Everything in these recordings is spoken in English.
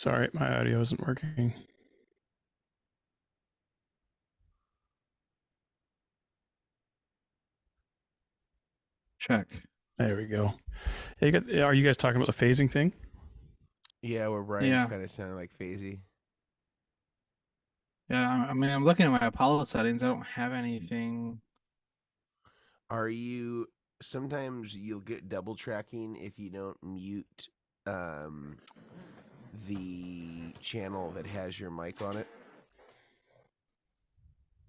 Sorry, my audio isn't working. Check. There we go. Are you guys talking about the phasing thing? Yeah, where Brian's Yeah. kind of sounding like phasey. Yeah, I mean, I'm looking at my Apollo settings. I don't have anything. Are you? Sometimes you'll get double tracking if you don't mute the channel that has your mic on it.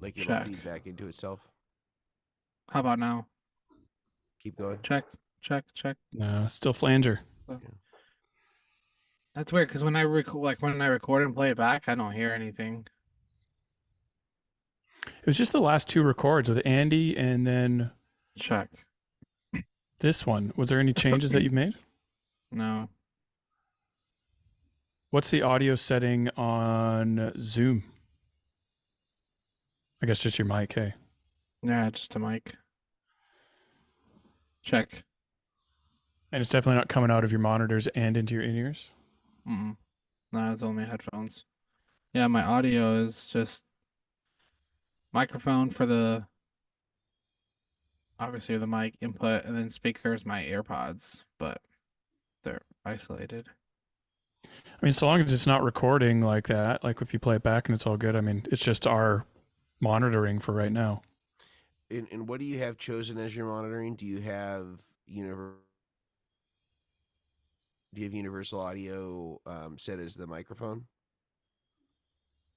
Like it'll Check. feed back into itself. How about now? Keep going. Check, check, check. No, still flanger. That's weird because when I record and play it back, I don't hear anything. It was just the last two records with Andy and then Check. this one. Was there any changes that you've made? No. What's the audio setting on Zoom? I guess just your mic, hey? Yeah, just a mic. Check. And it's definitely not coming out of your monitors and into your in-ears? No, it's only headphones. Yeah, my audio is just microphone for the obviously the mic input, and then speakers, my AirPods, but they're isolated. I mean, so long as it's not recording like that, like if you play it back and it's all good, I mean, it's just our monitoring for right now. And what do you have chosen as your monitoring? Do you have universal audio set as the microphone?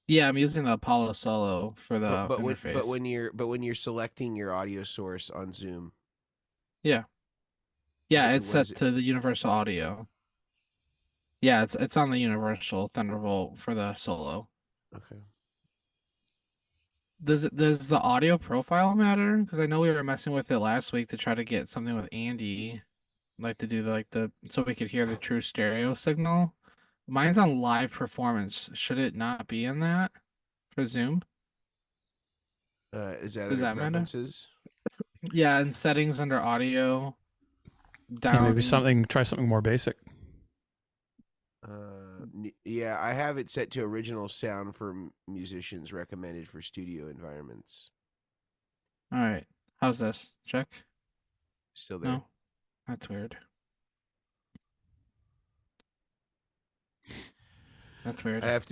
Yeah, I'm using the Apollo Solo for the interface. But when you're selecting your audio source on Zoom. Yeah, it's set to the universal audio. Yeah, it's on the universal Thunderbolt for the Solo. Okay. Does the audio profile matter? Because I know we were messing with it last week to try to get something with Andy, like to do the so we could hear the true stereo signal. Mine's on live performance. Should it not be in that for Zoom? Is that Does under that matter? preferences? Yeah, in settings under audio. Yeah, maybe try something more basic. Yeah, I have it set to original sound for musicians recommended for studio environments. All right. How's this? Check. Still there? No, that's weird. That's weird. I have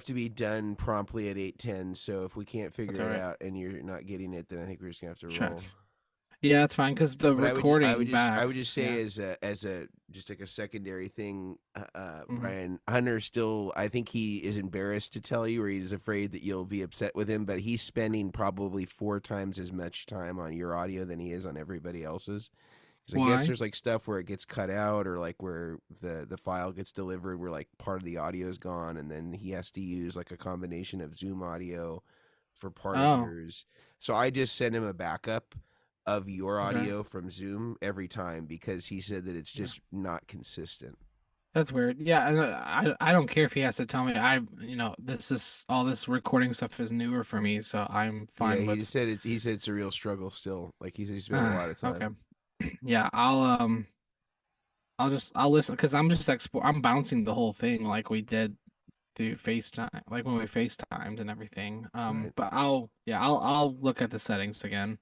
to be done promptly at 8:10. So if we can't figure it out and you're not getting it, then I think we're just gonna have to roll. Yeah, that's fine because the recording I would just say yeah. as a just like a secondary thing, Brian Hunter still, I think he is embarrassed to tell you, or he's afraid that you'll be upset with him, but he's spending probably 4 times as much time on your audio than he is on everybody else's. Because I guess there's like stuff where it gets cut out, or like where the file gets delivered where like part of the audio is gone, and then he has to use like a combination of Zoom audio for part of yours. So I just send him a backup of your audio from Zoom every time because he said that it's just not consistent. That's weird. Yeah, I don't care if he has to tell me. All this recording stuff is newer for me, so I'm fine with. He said it's a real struggle still. Like he said, he's spent a lot of time. Okay. Yeah, I'll listen because I'm just I'm bouncing the whole thing like we did through FaceTime, like when we FaceTimed and everything. But I'll look at the settings again.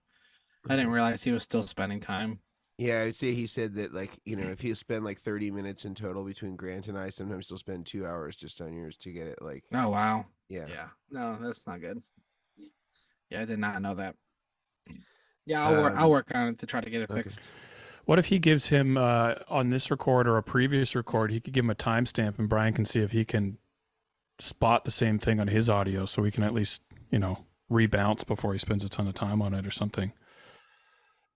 I didn't realize he was still spending time. Yeah, I would say he said that, like, if you spend like 30 minutes in total between Grant and I, sometimes he'll spend 2 hours just on yours to get it. Like, oh wow, yeah. No, that's not good. Yeah, I did not know that. Yeah, I'll work on it to try to get it fixed. What if he gives him on this record or a previous record? He could give him a timestamp, and Brian can see if he can spot the same thing on his audio, so we can at least rebounce before he spends a ton of time on it or something.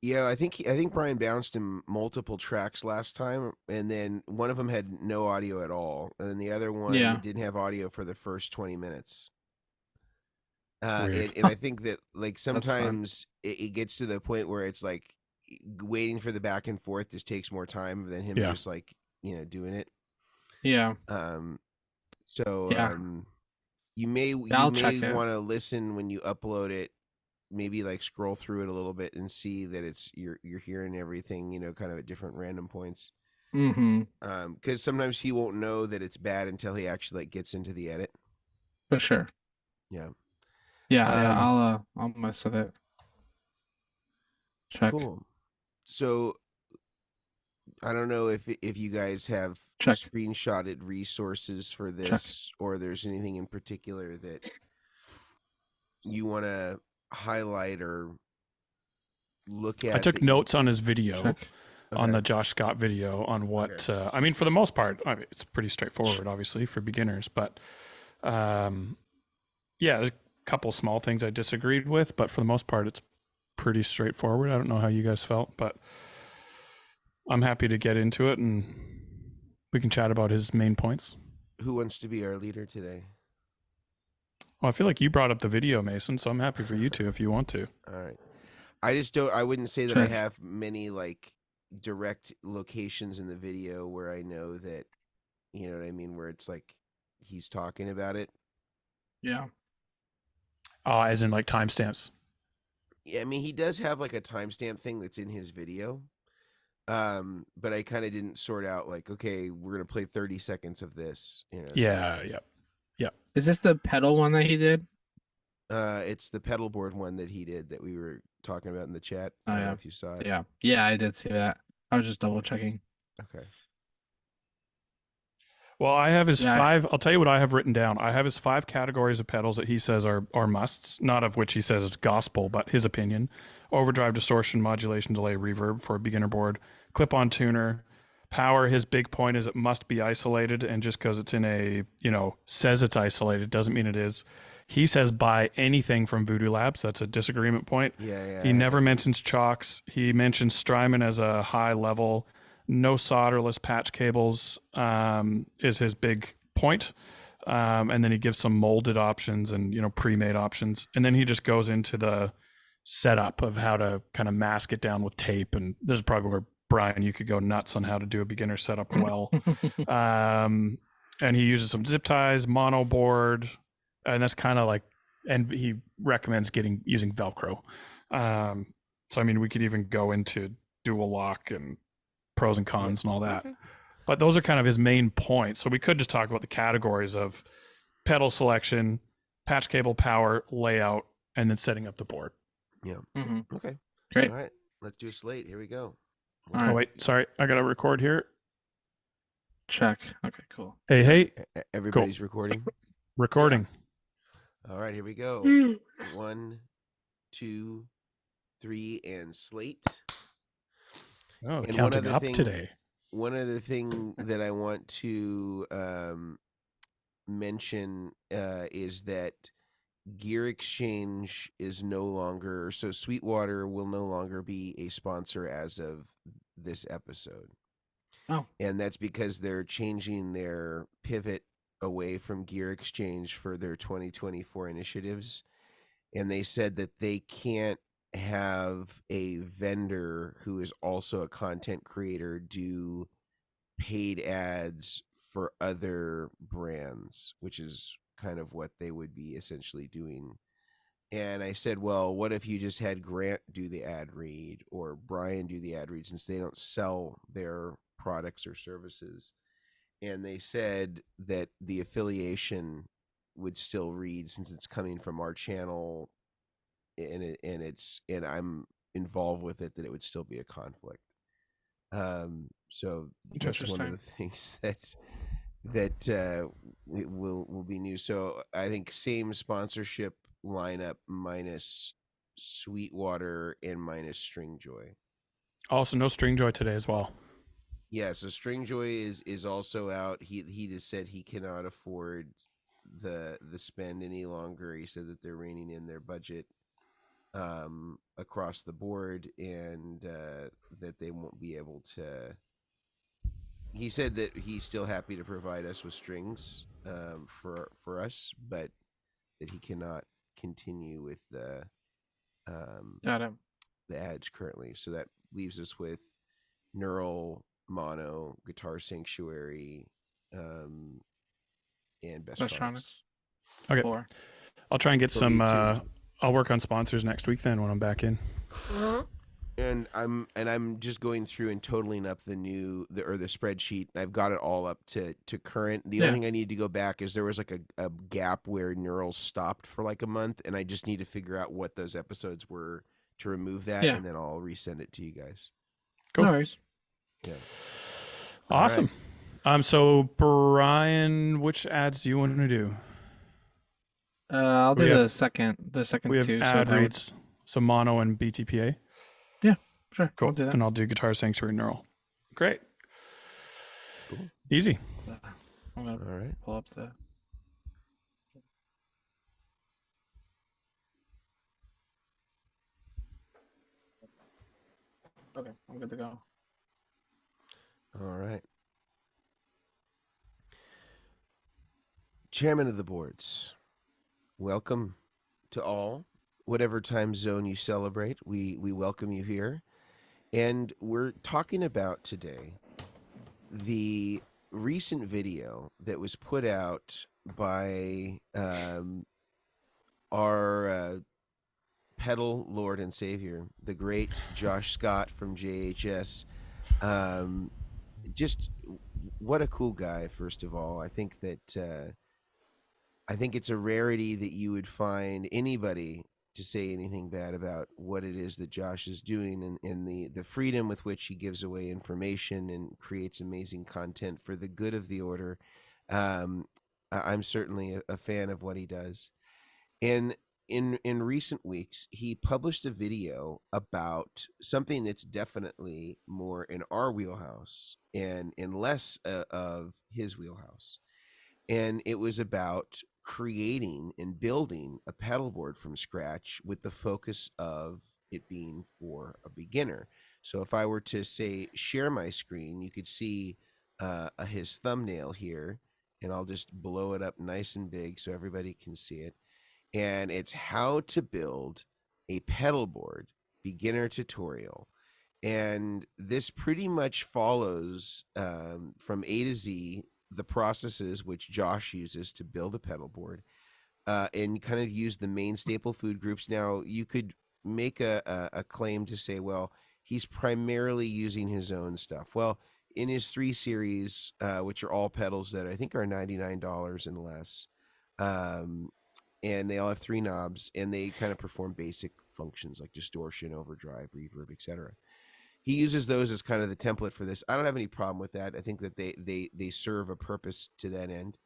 Yeah, I think Brian bounced him multiple tracks last time, and then one of them had no audio at all, and then the other one didn't have audio for the first 20 minutes. And I think that like sometimes it gets to the point where it's like waiting for the back and forth just takes more time than him just like doing it. Yeah. You may want to listen when you upload it. Maybe like scroll through it a little bit and see that you're hearing everything, kind of at different random points. Mm-hmm. Because sometimes he won't know that it's bad until he actually like gets into the edit. For sure. Yeah. Yeah, Um, I'll mess with it. Check. Cool. So I don't know if you guys have Check. screenshotted resources for this, or there's anything in particular that you want to highlight or look at. I took notes on his video, Check. on Okay. the Josh Scott video, on what I mean. For the most part, I mean, it's pretty straightforward, obviously for beginners. But yeah, there's a couple small things I disagreed with, but for the most part, it's pretty straightforward. I don't know how you guys felt, but I'm happy to get into it, and we can chat about his main points. Who wants to be our leader today? Well, I feel like you brought up the video, Mason, so I'm happy for you to if you want to. All right. I wouldn't say that I Check. have many like direct locations in the video where I know that, you know what I mean, where it's like he's talking about it. Yeah. As in like timestamps. Yeah, I mean he does have like a timestamp thing that's in his video. But I kind of didn't sort out like, okay, we're gonna play 30 seconds of this, you know. Yeah, so, yeah. Is this the pedal one that he did? It's the pedalboard one that he did that we were talking about in the chat. I Oh, don't know yeah. if you saw it. Yeah. Yeah, I did see that. I was just double checking. Okay. Well, I have his Yeah, five. I'll tell you what I have written down. I have his 5 categories of pedals that he says are musts, not of which he says is gospel, but his opinion: overdrive, distortion, modulation, delay, reverb for a beginner board, clip-on tuner, power. His big point is it must be isolated, and just because it's in a says it's isolated doesn't mean it is. He says buy anything from Voodoo Labs. That's a disagreement point. Yeah. He never mentions chocks. He mentions Strymon as a high level. No solderless patch cables is his big point. And then he gives some molded options and, pre-made options. And then he just goes into the setup of how to kind of mask it down with tape. And this is probably where, Brian, you could go nuts on how to do a beginner setup well. And he uses some zip ties, mono board, and that's kind of like, and he recommends using Velcro. So, I mean, we could even go into dual lock and pros and cons and all that. Okay. But those are kind of his main points. So we could just talk about the categories of pedal selection, patch cable, power, layout, and then setting up the board. Yeah. Mm-hmm. Okay. Great. All right. Let's do a slate. Here we go. All Oh, right. wait. Sorry. I got to record here. Check. Okay, cool. Hey. Everybody's recording. Recording. All right. Here we go. 1, 2, 3, and slate. Oh, And counting up today. One other thing that I want to mention is that Gear Exchange is no longer, so Sweetwater will no longer be a sponsor as of this episode. Oh. And that's because they're changing their pivot away from Gear Exchange for their 2024 initiatives. And they said that they can't have a vendor who is also a content creator do paid ads for other brands, which is kind of what they would be essentially doing. And I said, well, what if you just had Grant do the ad read or Brian do the ad read, since they don't sell their products or services? And they said that the affiliation would still read, since it's coming from our channel and I'm involved with it, that it would still be a conflict. So that's one of the things that will be new. So I think same sponsorship lineup minus Sweetwater and minus Stringjoy. Also, no Stringjoy today as well. Yeah, so Stringjoy is also out. He just said he cannot afford the spend any longer. He said that they're reining in their budget across the board, and that they won't be able to. He said that he's still happy to provide us with strings for us, but that he cannot continue with the ads currently. So that leaves us with Neural, Mono, Guitar Sanctuary, and Bestronics. Okay. 4. I'll try and get some. I'll work on sponsors next week then when I'm back in. And I'm just going through and totaling up the spreadsheet. I've got it all up to current. The only thing I need to go back is there was like a gap where Neural stopped for like a month, and I just need to figure out what those episodes were to remove that, and then I'll resend it to you guys. Cool. No worries. Yeah. Awesome. So Brian, which ads do you want to do? I'll do the second We have two. ad reads, so mono and BTPA. Yeah, sure. Cool. I'll do that. And I'll do Guitar Sanctuary Neural. Great. Cool. Easy. I'm gonna All right. pull up the. Okay, I'm good to go. All right. Chairman of the boards, welcome to all. Whatever time zone you celebrate, we welcome you here. And we're talking about today the recent video that was put out by our pedal lord and savior, the great Josh Scott from JHS. Just what a cool guy, first of all. I think that I think it's a rarity that you would find anybody to say anything bad about what it is that Josh is doing, and the freedom with which he gives away information and creates amazing content for the good of the order. I'm certainly a fan of what he does. And in recent weeks, he published a video about something that's definitely more in our wheelhouse and less of his wheelhouse. And it was about creating and building a pedalboard from scratch with the focus of it being for a beginner. So if I were to say share my screen, you could see his thumbnail here, and I'll just blow it up nice and big so everybody can see it. And it's how to build a pedalboard beginner tutorial. And this pretty much follows from A to Z the processes which Josh uses to build a pedalboard, and kind of use the main staple food groups. Now, you could make a claim to say, well, he's primarily using his own stuff. Well, in his 3 series, which are all pedals that I think are $99 and less, and they all have 3 knobs, and they kind of perform basic functions like distortion, overdrive, reverb, etc. He uses those as kind of the template for this. I don't have any problem with that. I think that they serve a purpose to that end.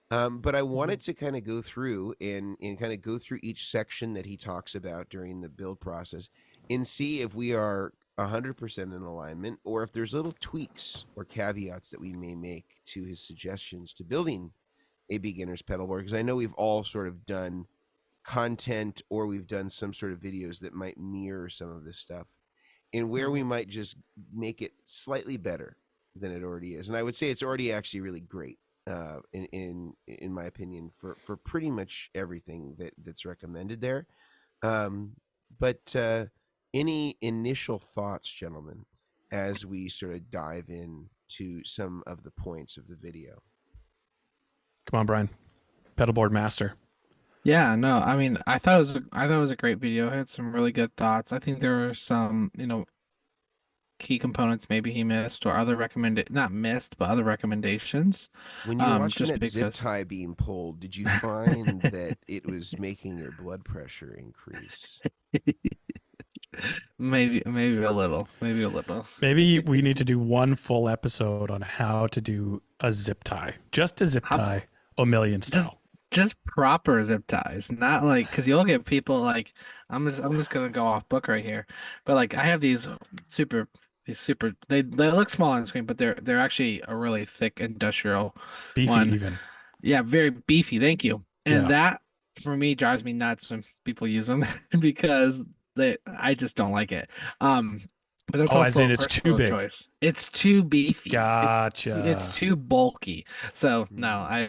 But I wanted to kind of go through and kind of go through each section that he talks about during the build process and see if we are 100% in alignment, or if there's little tweaks or caveats that we may make to his suggestions to building a beginner's pedalboard. Because I know we've all sort of done content, or we've done some sort of videos that might mirror some of this stuff, and where we might just make it slightly better than it already is. And I would say it's already actually really great, in my opinion, for pretty much everything that's recommended there. But any initial thoughts, gentlemen, as we sort of dive in to some of the points of the video? Come on, Brian. Pedalboard master. Yeah, no, I mean, I thought it was a great video. It had some really good thoughts. I think there were some, key components maybe he missed, or other not missed, but other recommendations. When you were watching just that zip because tie being pulled, did you find that it was making your blood pressure increase? maybe a little, Maybe we need to do one full episode on how to do a zip tie, just a zip tie, Omilion style. Just proper zip ties, not like, because you'll get people like, I'm just gonna go off book right here, but like I have these super they look small on the screen, but they're actually a really thick industrial Beefy one. even. Yeah, very beefy. Thank you. And Yeah. that for me drives me nuts when people use them because I just don't like it. But that's Oh, also as in a it's too personal big. choice. It's too beefy. Gotcha. It's too bulky. So no,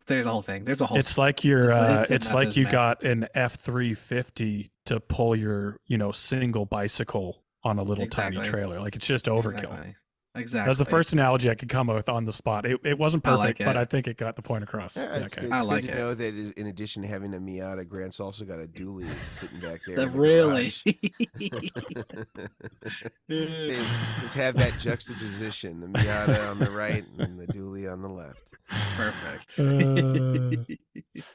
there's a whole thing. There's a whole. It's like you're. It's like you method. got an F350 to pull your, single bicycle on a little tiny Exactly. trailer. Like it's just overkill. Exactly. Exactly. That's the first analogy I could come up with on the spot. It wasn't I like perfect, but it. I think it got the point across. Yeah, Yeah, it's okay. good. I It's like good to it. know that in addition to having a Miata, Grant's also got a dually sitting back there. The in the really. garage. They just have that juxtaposition: the Miata on the right and the dually on the left. Perfect.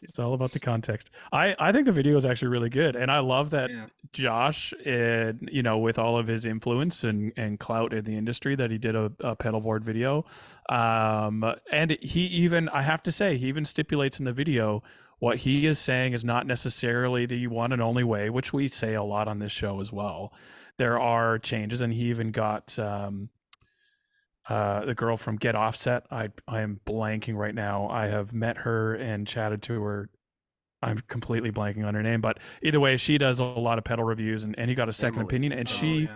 It's all about the context. I think the video is actually really good, and I love that Yeah. Josh, you know, with all of his influence and clout in the industry, that he did a pedalboard video. And he even, I have to say, he even stipulates in the video what he is saying is not necessarily the one and only way, which we say a lot on this show as well. There are changes, and he even got the girl from Get Offset. I am blanking right now. I have met her and chatted to her. I'm completely blanking on her name, but either way, she does a lot of pedal reviews, and he got a second Emily. opinion. And Oh, yeah.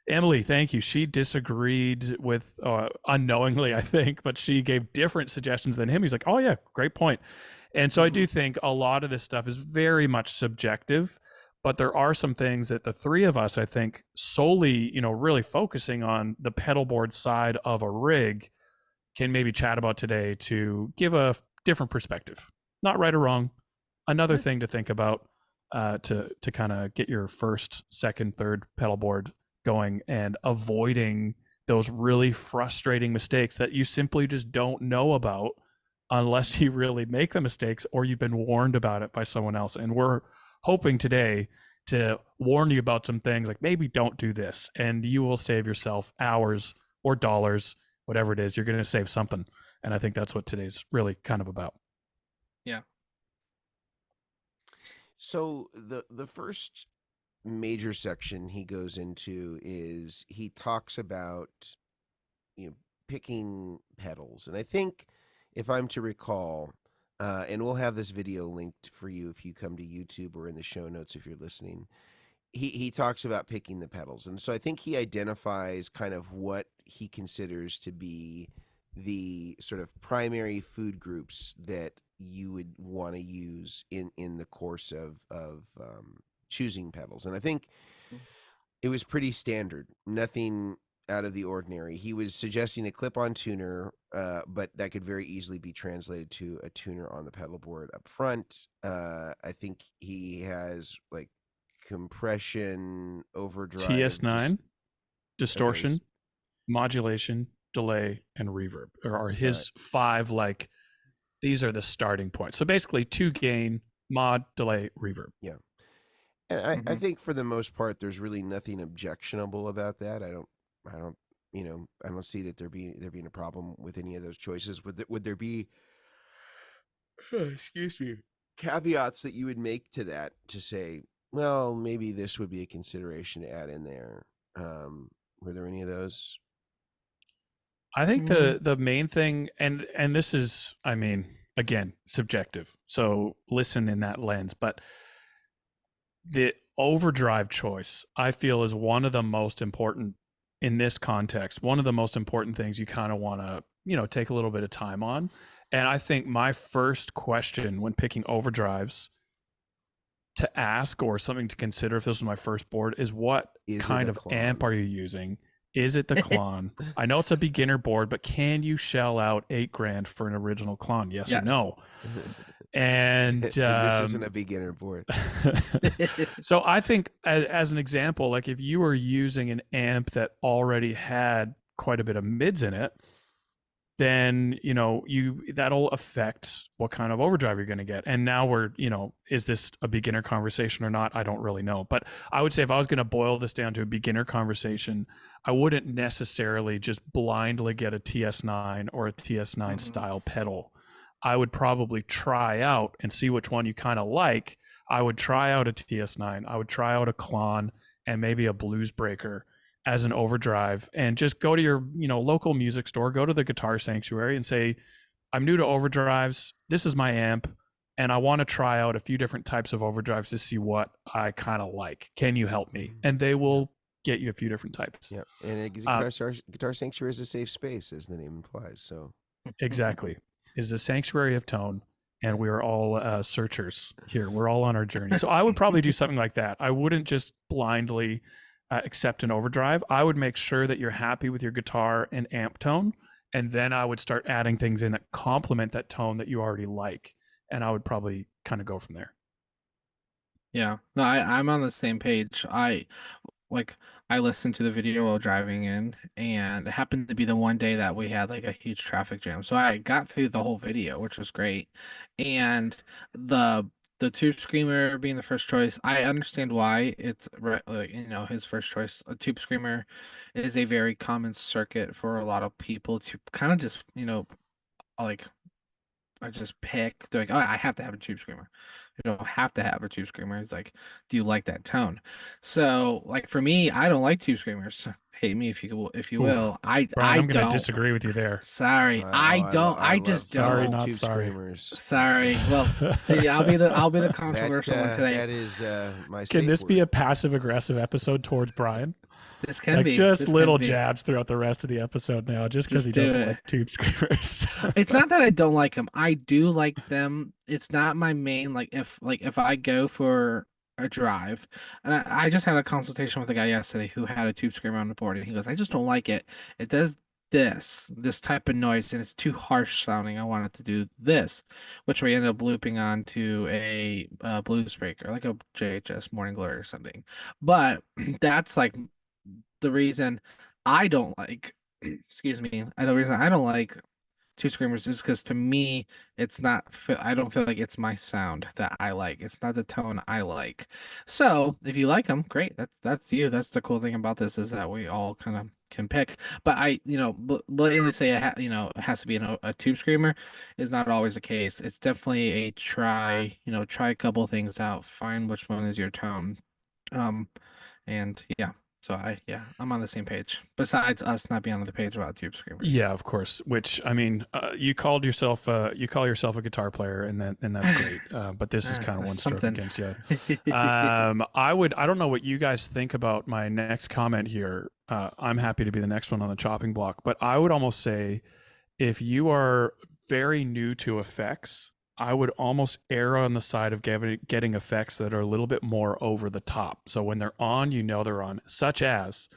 Emily, thank you. She disagreed with unknowingly, I think, but she gave different suggestions than him. He's like, "Oh yeah, great point." And so I do think a lot of this stuff is very much subjective, but there are some things that the three of us, I think, solely, you know, really focusing on the pedalboard side of a rig, can maybe chat about today to give a different perspective. Not right or wrong. Another thing to think about to kind of get your first, second, third pedalboard going and avoiding those really frustrating mistakes that you simply just don't know about unless you really make the mistakes or you've been warned about it by someone else. And we're hoping today to warn you about some things, like maybe don't do this, and you will save yourself hours or dollars, whatever it is. You're going to save something. And I think that's what today's really kind of about. Yeah. So the first major section he goes into is he talks about, you know, picking pedals, and I think, if I'm to recall, and we'll have this video linked for you if you come to YouTube or in the show notes if you're listening. He talks about picking the pedals, and so I think he identifies kind of what he considers to be the sort of primary food groups that you would want to use in the course of choosing pedals. And I think it was pretty standard, nothing out of the ordinary. He was suggesting a clip-on tuner, but that could very easily be translated to a tuner on the pedal board up front. I think he has like compression, overdrive, TS9, distortion, modulation, delay, and reverb are his five, like, these are the starting points. So basically 2 gain, mod, delay, reverb. Yeah. And I think for the most part, there's really nothing objectionable about that. I don't, you know, I don't see that there being a problem with any of those choices. Would there be, excuse me, caveats that you would make to that to say, well, maybe this would be a consideration to add in there? Were there any of those? I think the main thing, and this is, I mean, again, subjective, so listen in that lens, but the overdrive choice, I feel, is one of the most important in this context, one of the most important things you kind of want to, you know, take a little bit of time on. And I think my first question when picking overdrives to ask, or something to consider if this was my first board, is what kind of amp are you using? Is it the Klon? I know it's a beginner board, but can you shell out $8,000 for an original Klon? Yes or no? And this isn't a beginner board. So I think, as an example, like if you were using an amp that already had quite a bit of mids in it, then, you know, that'll affect what kind of overdrive you're going to get. And now we're, you know, is this a beginner conversation or not? I don't really know. But I would say if I was going to boil this down to a beginner conversation, I wouldn't necessarily just blindly get a TS9 or a TS9 style pedal. I would probably try out and see which one you kind of like. I would try out a TS9. I would try out a Klon and maybe a Blues Breaker as an overdrive, and just go to your, you know, local music store, go to the Guitar Sanctuary and say, I'm new to overdrives. This is my amp, and I want to try out a few different types of overdrives to see what I kind of like. Can you help me? And they will get you a few different types. Yeah, and Guitar Sanctuary is a safe space, as the name implies. So exactly, it is a sanctuary of tone, and we are all searchers here. We're all on our journey. So I would probably do something like that. I wouldn't just blindly except in overdrive, I would make sure that you're happy with your guitar and amp tone, and then I would start adding things in that complement that tone that you already like, and I would probably kind of go from there. Yeah. No, I'm on the same page. Like I listened to the video while driving in, and it happened to be the one day that we had like a huge traffic jam. So I got through the whole video, which was great. And the the tube screamer being the first choice, I understand why it's like, his first choice. A tube screamer is a very common circuit for a lot of people to kind of just, like I just pick. They're like, oh, I have to have a tube screamer. You don't have to have a tube screamer. It's like, do you like that tone? So, like for me, I don't like tube screamers. Hate me if you Oof. will. I Brian, I'm going to don't. disagree with you there. Sorry, I don't. I just Sorry, don't. not tube sorry. screamers. Sorry. Well, see, I'll be the controversial one today. That is my. Can this safe be word. a passive aggressive episode towards Brian? This can Like be just this little can be. jabs throughout the rest of the episode now, just because Just he do doesn't it. like tube screamers. It's not that I don't like them. I do like them. It's not my main, if I go for a drive, and I just had a consultation with a guy yesterday who had a tube screamer on the board, and he goes, I just don't like it. It does this type of noise, and it's too harsh sounding. I want it to do this, which we ended up looping onto a blues breaker, like a JHS Morning Glory or something. But that's like the reason I don't like. Excuse me. The reason I don't like two screamers is because to me it's not. I don't feel like it's my sound that I like. It's not the tone I like. So if you like them, great. That's you. That's the cool thing about this is that we all kind of can pick. But blatantly say it has to be a tube screamer is not always the case. It's definitely a try. Try a couple things out. Find which one is your tone. And yeah. So I'm on the same page. Besides us not being on the page about tube screamers. Yeah, of course. Which I mean, you call yourself a guitar player, and that's great. But this is kind of one stroke against you. I don't know what you guys think about my next comment here. I'm happy to be the next one on the chopping block, but I would almost say if you are very new to effects, I would almost err on the side of getting effects that are a little bit more over the top. So when they're on, they're on, such as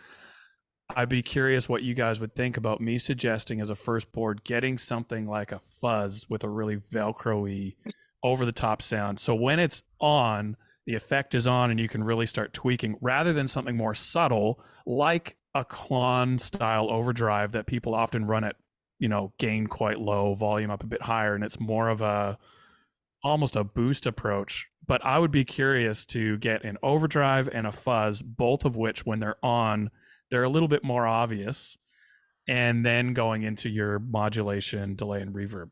I'd be curious what you guys would think about me suggesting as a first board getting something like a fuzz with a really Velcro-y over the top sound. So when it's on, the effect is on and you can really start tweaking rather than something more subtle like a Klon style overdrive that people often run at, gain quite low, volume up a bit higher, and it's more of almost a boost approach. But I would be curious to get an overdrive and a fuzz, both of which when they're on, they're a little bit more obvious, and then going into your modulation, delay, and reverb.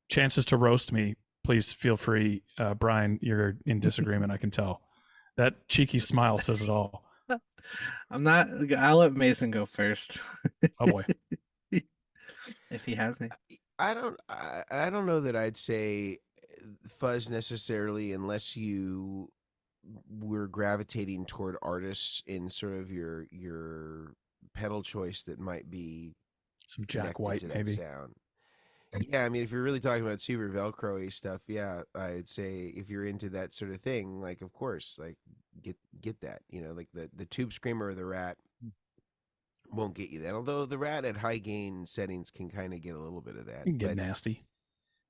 Chances to roast me, please feel free. Brian, you're in disagreement, I can tell. That cheeky smile says it all. I'm not. I'll let Mason go first. Oh boy. If he has any. I don't know that I'd say fuzz necessarily unless you were gravitating toward artists in sort of your pedal choice that might be some Jack White maybe sound. Yeah, I mean if you're really talking about super Velcro-y stuff, yeah, I'd say if you're into that sort of thing, like of course, like get that, like the Tube Screamer or the Rat won't get you that. Although the Rat at high gain settings can kind of get a little bit of that. It can get nasty.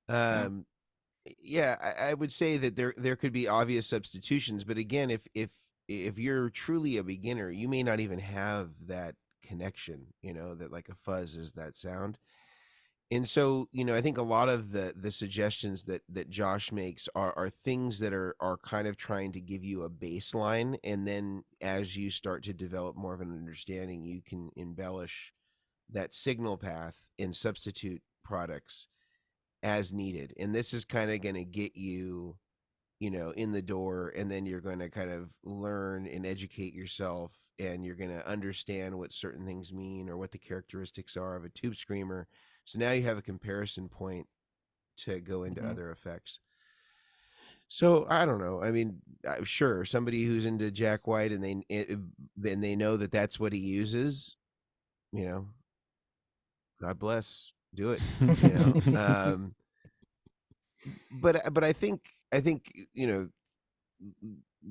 Yeah, I would say that there could be obvious substitutions, but again, if you're truly a beginner, you may not even have that connection, that like a fuzz is that sound. And so, I think a lot of the suggestions that Josh makes are things that are kind of trying to give you a baseline, and then as you start to develop more of an understanding, you can embellish that signal path and substitute products as needed. And this is kind of going to get you, in the door, and then you're going to kind of learn and educate yourself, and you're going to understand what certain things mean or what the characteristics are of a tube screamer. So now you have a comparison point to go into other effects. So I don't know. I mean, sure, somebody who's into Jack White and they know that that's what he uses, God bless, do it. But I think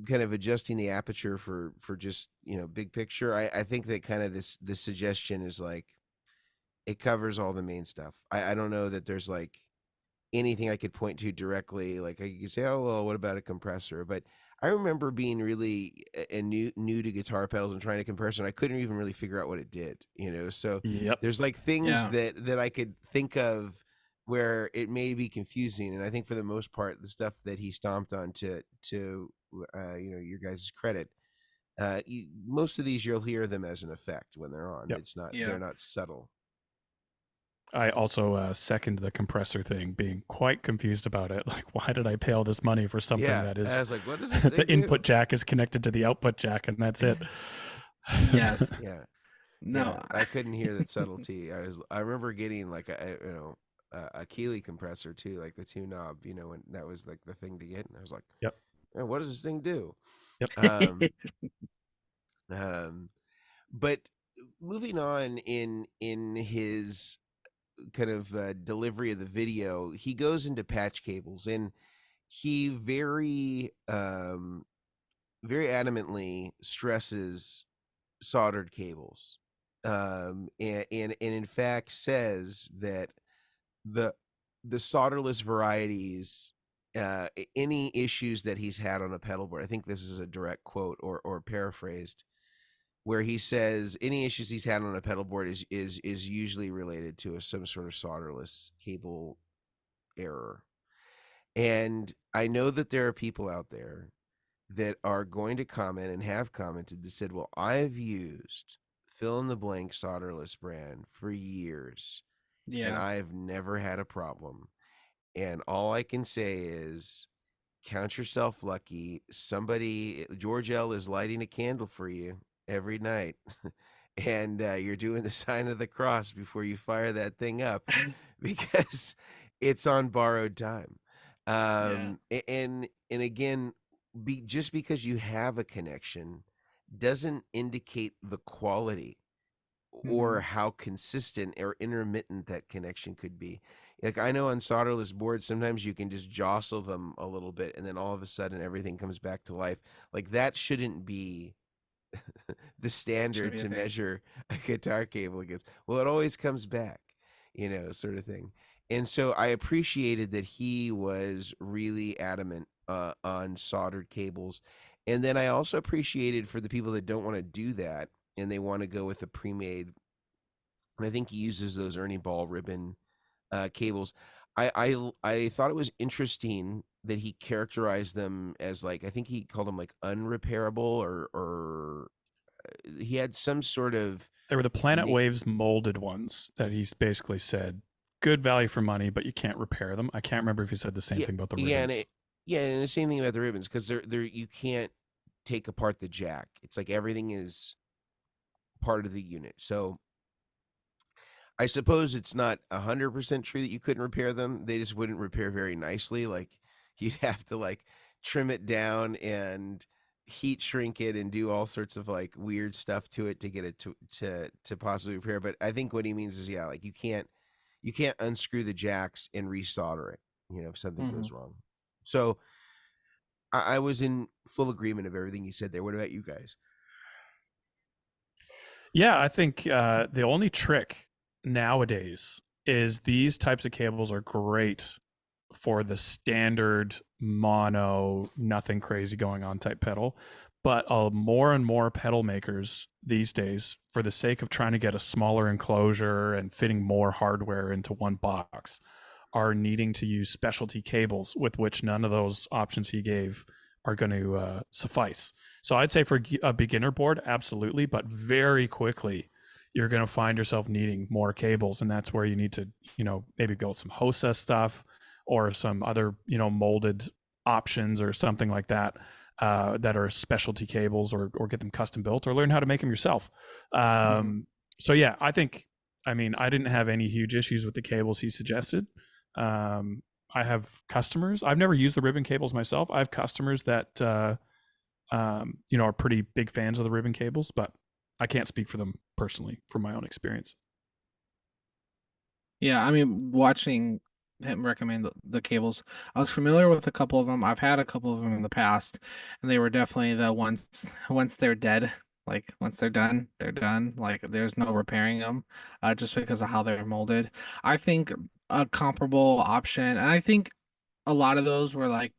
kind of adjusting the aperture for just, you know, big picture, I think that kind of this suggestion is like it covers all the main stuff. I don't know that there's like anything I could point to directly. Like I could say, oh well, what about a compressor? But I remember being really new to guitar pedals and trying to compress, and I couldn't even really figure out what it did. You know, so Yep. there's like things Yeah. that I could think of where it may be confusing, and I think for the most part, the stuff that he stomped on to you know, your guys' credit, most of these you'll hear them as an effect when they're on. Yep. It's not Yeah. they're not subtle. I also second the compressor thing, being quite confused about it. Like, why did I pay all this money for something Yeah, that I is was like, what does this thing the do? input jack is connected to the output jack, and that's it. Yes. Yeah. No. Yeah, I couldn't hear that subtlety. I remember getting like a Keeley compressor too, like the 2-knob, you know, and that was like the thing to get. And I was like, Yep. man, what does this thing do? Yep. But moving on in his kind of delivery of the video, he goes into patch cables, and he very adamantly stresses soldered cables, and in fact says that the solderless varieties, any issues that he's had on a pedal board, I think this is a direct quote or paraphrased, where he says any issues he's had on a pedal board is usually related to some sort of solderless cable error. And I know that there are people out there that are going to comment and have commented that said, well, I've used fill in the blank solderless brand for years and Yeah. I've never had a problem. And all I can say is count yourself lucky. Somebody, George L is lighting a candle for you every night. And you're doing the sign of the cross before you fire that thing up because it's on borrowed time. And again, just because you have a connection doesn't indicate the quality or how consistent or intermittent that connection could be. Like I know on solderless boards, sometimes you can just jostle them a little bit and then all of a sudden everything comes back to life. Like that shouldn't be the standard to measure a guitar cable against. Well, it always comes back, you know, sort of thing. And so I appreciated that he was really adamant on soldered cables. And then I also appreciated for the people that don't want to do that and they want to go with a pre-made, and I think he uses those Ernie Ball ribbon cables. I thought it was interesting that he characterized them as like, I think he called them like unrepairable or he had some sort of They were the Planet Waves molded ones that he's basically said good value for money, but you can't repair them. I can't remember if he said the same thing about the ribbons. And the same thing about the ribbons, because they're you can't take apart the jack. It's like everything is part of the unit. So I suppose it's not 100% true that you couldn't repair them. They just wouldn't repair very nicely. Like you'd have to like trim it down and heat shrink it and do all sorts of like weird stuff to it to get it to possibly repair. But I think what he means is, yeah, like you can't unscrew the jacks and resolder it, you know, if something goes wrong. So I was in full agreement of everything you said there. What about you guys? Yeah, I think the only trick nowadays is these types of cables are great for the standard mono, nothing crazy going on type pedal. But more and more pedal makers these days, for the sake of trying to get a smaller enclosure and fitting more hardware into one box, are needing to use specialty cables with which none of those options he gave are going to suffice. So I'd say for a beginner board, absolutely, but very quickly you're going to find yourself needing more cables, and that's where you need to, you know, maybe go with some HOSA stuff or some other, you know, molded options or something like that, that are specialty cables, or get them custom built, or learn how to make them yourself. So yeah, I think, I mean, I didn't have any huge issues with the cables he suggested. I have customers. I've never used the ribbon cables myself. I have customers that, you know, are pretty big fans of the ribbon cables, but I can't speak for them personally from my own experience. Yeah, I mean, watching him recommend the cables. I was familiar with a couple of them. I've had a couple of them in the past, and they were definitely the ones once they're dead. Like once they're done, they're done. Like there's no repairing them, just because of how they're molded. I think a comparable option, and I think a lot of those were like,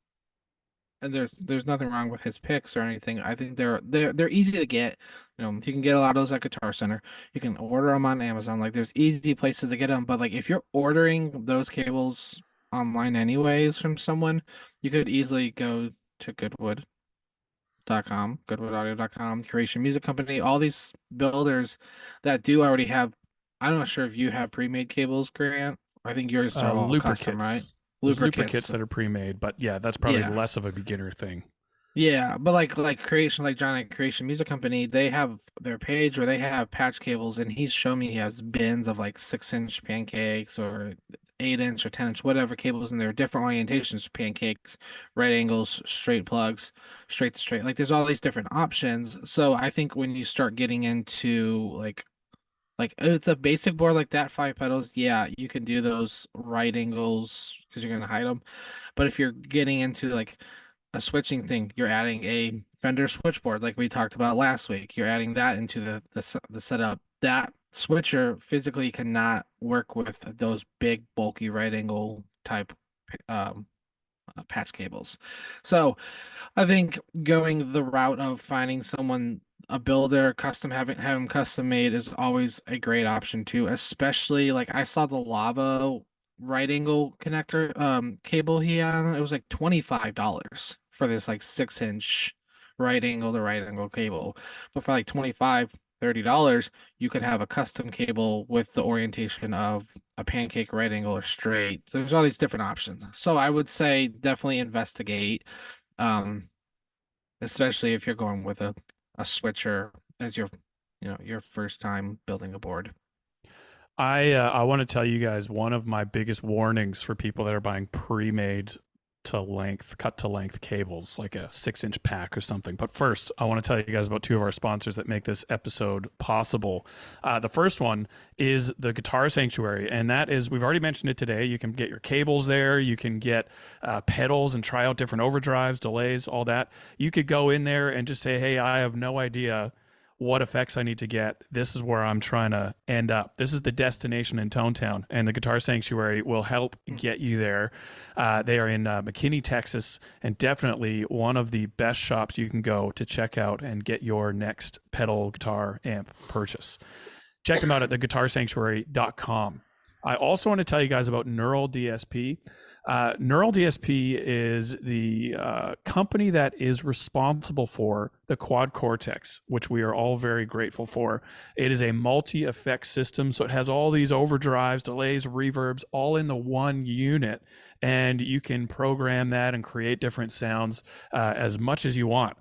and there's nothing wrong with his picks or anything. I think they're easy to get. You can get a lot of those at Guitar Center. You can order them on Amazon. Like there's easy places to get them. But like if you're ordering those cables online anyways from someone, you could easily go to Goodwood.com, goodwoodaudio.com, Creation Music Company, all these builders that do already have. I'm not sure if you have pre-made cables, Grant. I think yours are all custom, right? There's Looper kits kits. that are pre-made, but yeah, that's probably Yeah. less of a beginner thing. Yeah, but like Creation, like John at Creation Music Company, they have their page where they have patch cables, and he's shown me he has bins of like 6-inch pancakes or 8-inch or 10-inch, whatever cables, and there are different orientations of pancakes, right angles, straight plugs, straight to straight. Like there's all these different options. So I think when you start getting into like if it's a basic board like that, 5 pedals, yeah, you can do those right angles because you're gonna hide them. But if you're getting into like a switching thing, you're adding a Fender switchboard like we talked about last week. You're adding that into the setup. That switcher physically cannot work with those big bulky right angle type um, patch cables. So I think going the route of finding someone, a builder, custom having them custom made is always a great option too. Especially like I saw the lava right angle connector cable he had. It was like $25 for this like 6-inch right angle cable. But for like $25-$30, you could have a custom cable with the orientation of a pancake right angle or straight. There's all these different options. So I would say definitely investigate. Um, especially if you're going with a switcher as your first time building a board. I want to tell you guys one of my biggest warnings for people that are buying pre-made cut to length cables, like a 6-inch pack or something. But first, I want to tell you guys about two of our sponsors that make this episode possible. The first one is the Guitar Sanctuary, and that is, we've already mentioned it today. You can get your cables there. You can get pedals and try out different overdrives, delays, all that. You could go in there and just say, hey, I have no idea what effects I need to get. This is where I'm trying to end up. This is the destination in Tone Town, and the Guitar Sanctuary will help get you there. They are in McKinney, Texas, and definitely one of the best shops you can go to check out and get your next pedal guitar amp purchase. Check them out at theguitarsanctuary.com. I also want to tell you guys about Neural DSP. Neural DSP is the company that is responsible for the Quad Cortex, which we are all very grateful for. It is a multi-effect system, so it has all these overdrives, delays, reverbs, all in the one unit, and you can program that and create different sounds as much as you want.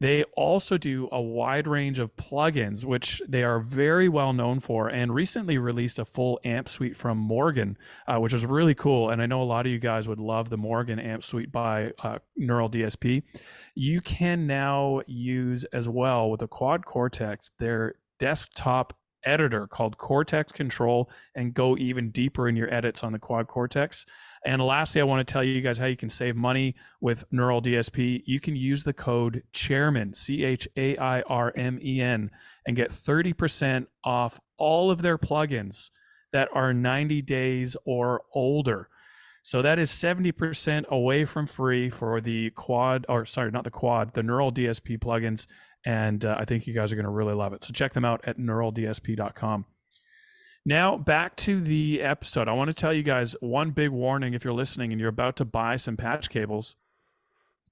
They also do a wide range of plugins, which they are very well known for, and recently released a full amp suite from Morgan, which is really cool. And I know a lot of you guys would love the Morgan amp suite by Neural DSP. You can now use as well with the Quad Cortex their desktop editor called Cortex Control, and go even deeper in your edits on the Quad Cortex. And lastly, I want to tell you guys how you can save money with Neural DSP. You can use the code Chairmen, CHAIRMEN, and get 30% off all of their plugins that are 90 days or older. So that is 70% away from free for the Quad, or sorry, not the Quad, the Neural DSP plugins. And I think you guys are going to really love it. So check them out at neuraldsp.com. Now, back to the episode. I want to tell you guys one big warning if you're listening and you're about to buy some patch cables.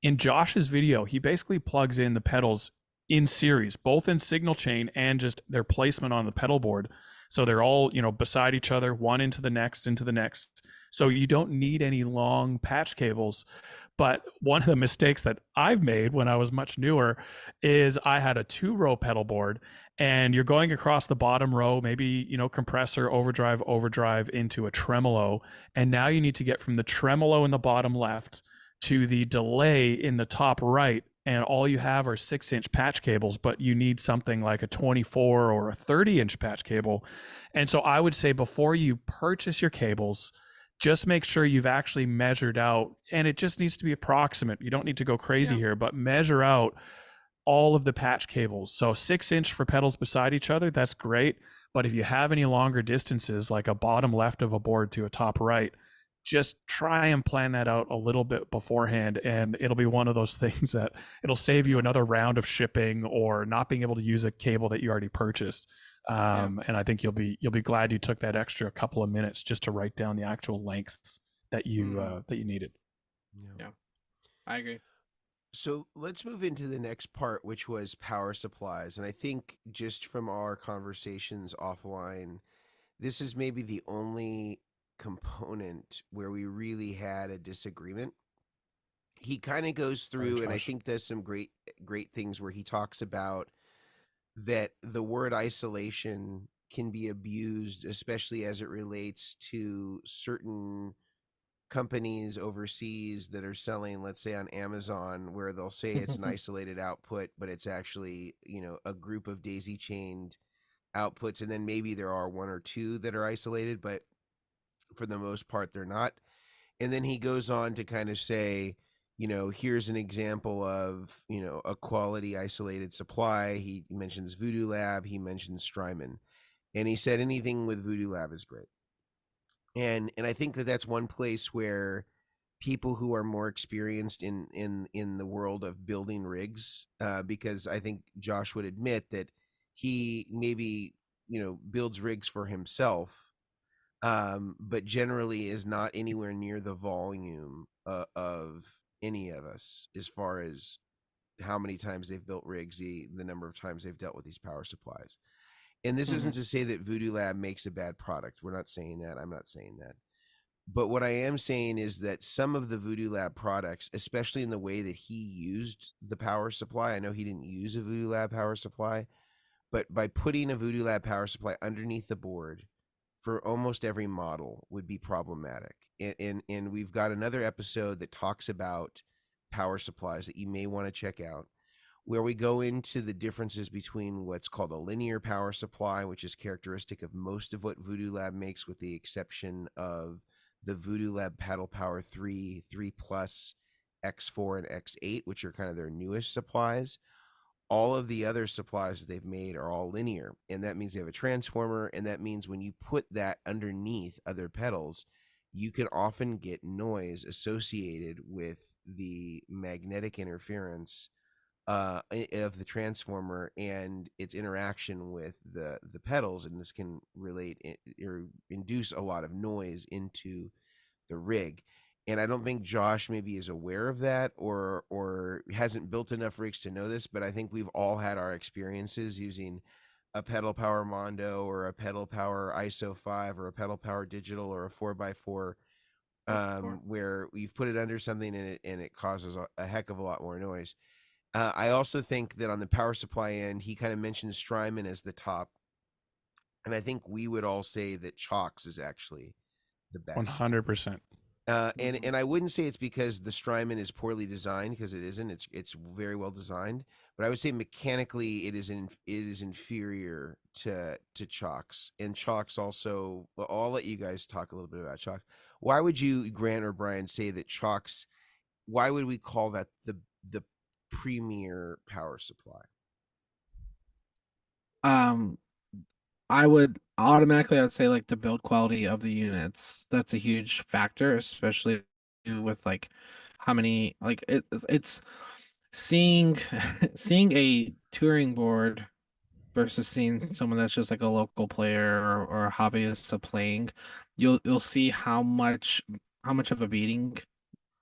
In Josh's video, he basically plugs in the pedals in series, both in signal chain and just their placement on the pedal board. So they're all, beside each other, one into the next, into the next. So you don't need any long patch cables. But one of the mistakes that I've made when I was much newer is I had a 2-row pedal board, and you're going across the bottom row, maybe, compressor, overdrive into a tremolo. And now you need to get from the tremolo in the bottom left to the delay in the top right. And all you have are 6-inch patch cables, but you need something like a 24 or a 30-inch patch cable. And so I would say before you purchase your cables, just make sure you've actually measured out, and it just needs to be approximate. You don't need to go crazy here, but measure out all of the patch cables. So 6-inch for pedals beside each other, that's great. But if you have any longer distances, like a bottom left of a board to a top right, just try and plan that out a little bit beforehand, and it'll be one of those things that it'll save you another round of shipping or not being able to use a cable that you already purchased. And I think you'll be glad you took that extra couple of minutes just to write down the actual lengths that you needed. Yeah, I agree. So let's move into the next part, which was power supplies. And I think just from our conversations offline, this is maybe the only component where we really had a disagreement. He kind of goes through, and I think does some great things where he talks about that the word isolation can be abused, especially as it relates to certain companies overseas that are selling, let's say on Amazon, where they'll say it's an isolated output, but it's actually, a group of daisy chained outputs. And then maybe there are one or two that are isolated, but for the most part, they're not. And then he goes on to kind of say, here's an example of, a quality isolated supply. He mentions Voodoo Lab. He mentions Strymon. And he said anything with Voodoo Lab is great. And I think that that's one place where people who are more experienced in the world of building rigs, because I think Josh would admit that he maybe, builds rigs for himself, but generally is not anywhere near the volume of any of us as far as how many times they've built rigs, the number of times they've dealt with these power supplies. And this isn't to say that Voodoo Lab makes a bad product. We're not saying that. I'm not saying that. But what I am saying is that some of the Voodoo Lab products, especially in the way that he used the power supply, I know he didn't use a Voodoo Lab power supply, but by putting a Voodoo Lab power supply underneath the board for almost every model would be problematic. And we've got another episode that talks about power supplies that you may want to check out, where we go into the differences between what's called a linear power supply, which is characteristic of most of what Voodoo Lab makes, with the exception of the Voodoo Lab Paddle Power 3, 3 Plus, X4, and X8, which are kind of their newest supplies. All of the other supplies that they've made are all linear, and that means they have a transformer, and that means when you put that underneath other pedals, you can often get noise associated with the magnetic interference of the transformer and its interaction with the pedals, and this can relate or induce a lot of noise into the rig. And I don't think Josh maybe is aware of that or hasn't built enough rigs to know this, but I think we've all had our experiences using a Pedal Power Mondo or a Pedal Power ISO 5 or a Pedal Power Digital or a 4x4, where you've put it under something and it causes a heck of a lot more noise. I also think that on the power supply end, he kind of mentions Strymon as the top. And I think we would all say that Chalks is actually the best. 100%. And I wouldn't say it's because the Strymon is poorly designed, because it isn't. It's very well designed. But I would say mechanically it is inferior to Chalks. And Chalks also, well, I'll let you guys talk a little bit about Chalks. Why would you, Grant or Brian, say that Chalks, why would we call that the premier power supply? I would say like the build quality of the units. That's a huge factor, especially with like how many, like it's seeing seeing a touring board versus seeing someone that's just like a local player or a hobbyist playing. You'll see how much of a beating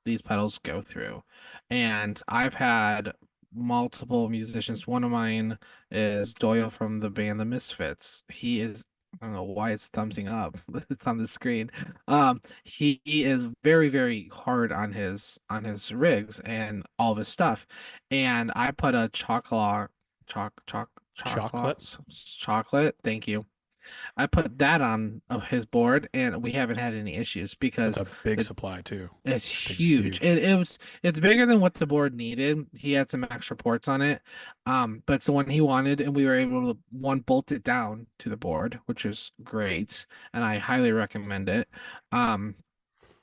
these pedals go through. And I've had multiple musicians. One of mine is Doyle from the band The Misfits. He is, I don't know why it's thumbsing up. It's on the screen. He is very, very hard on his rigs and all of his stuff. And I put a chocolate. Thank you. I put that on his board, and we haven't had any issues because That's a big supply too. It's huge. It's bigger than what the board needed. He had some extra ports on it, but it's the one he wanted, and we were able to bolt it down to the board, which is great, and I highly recommend it.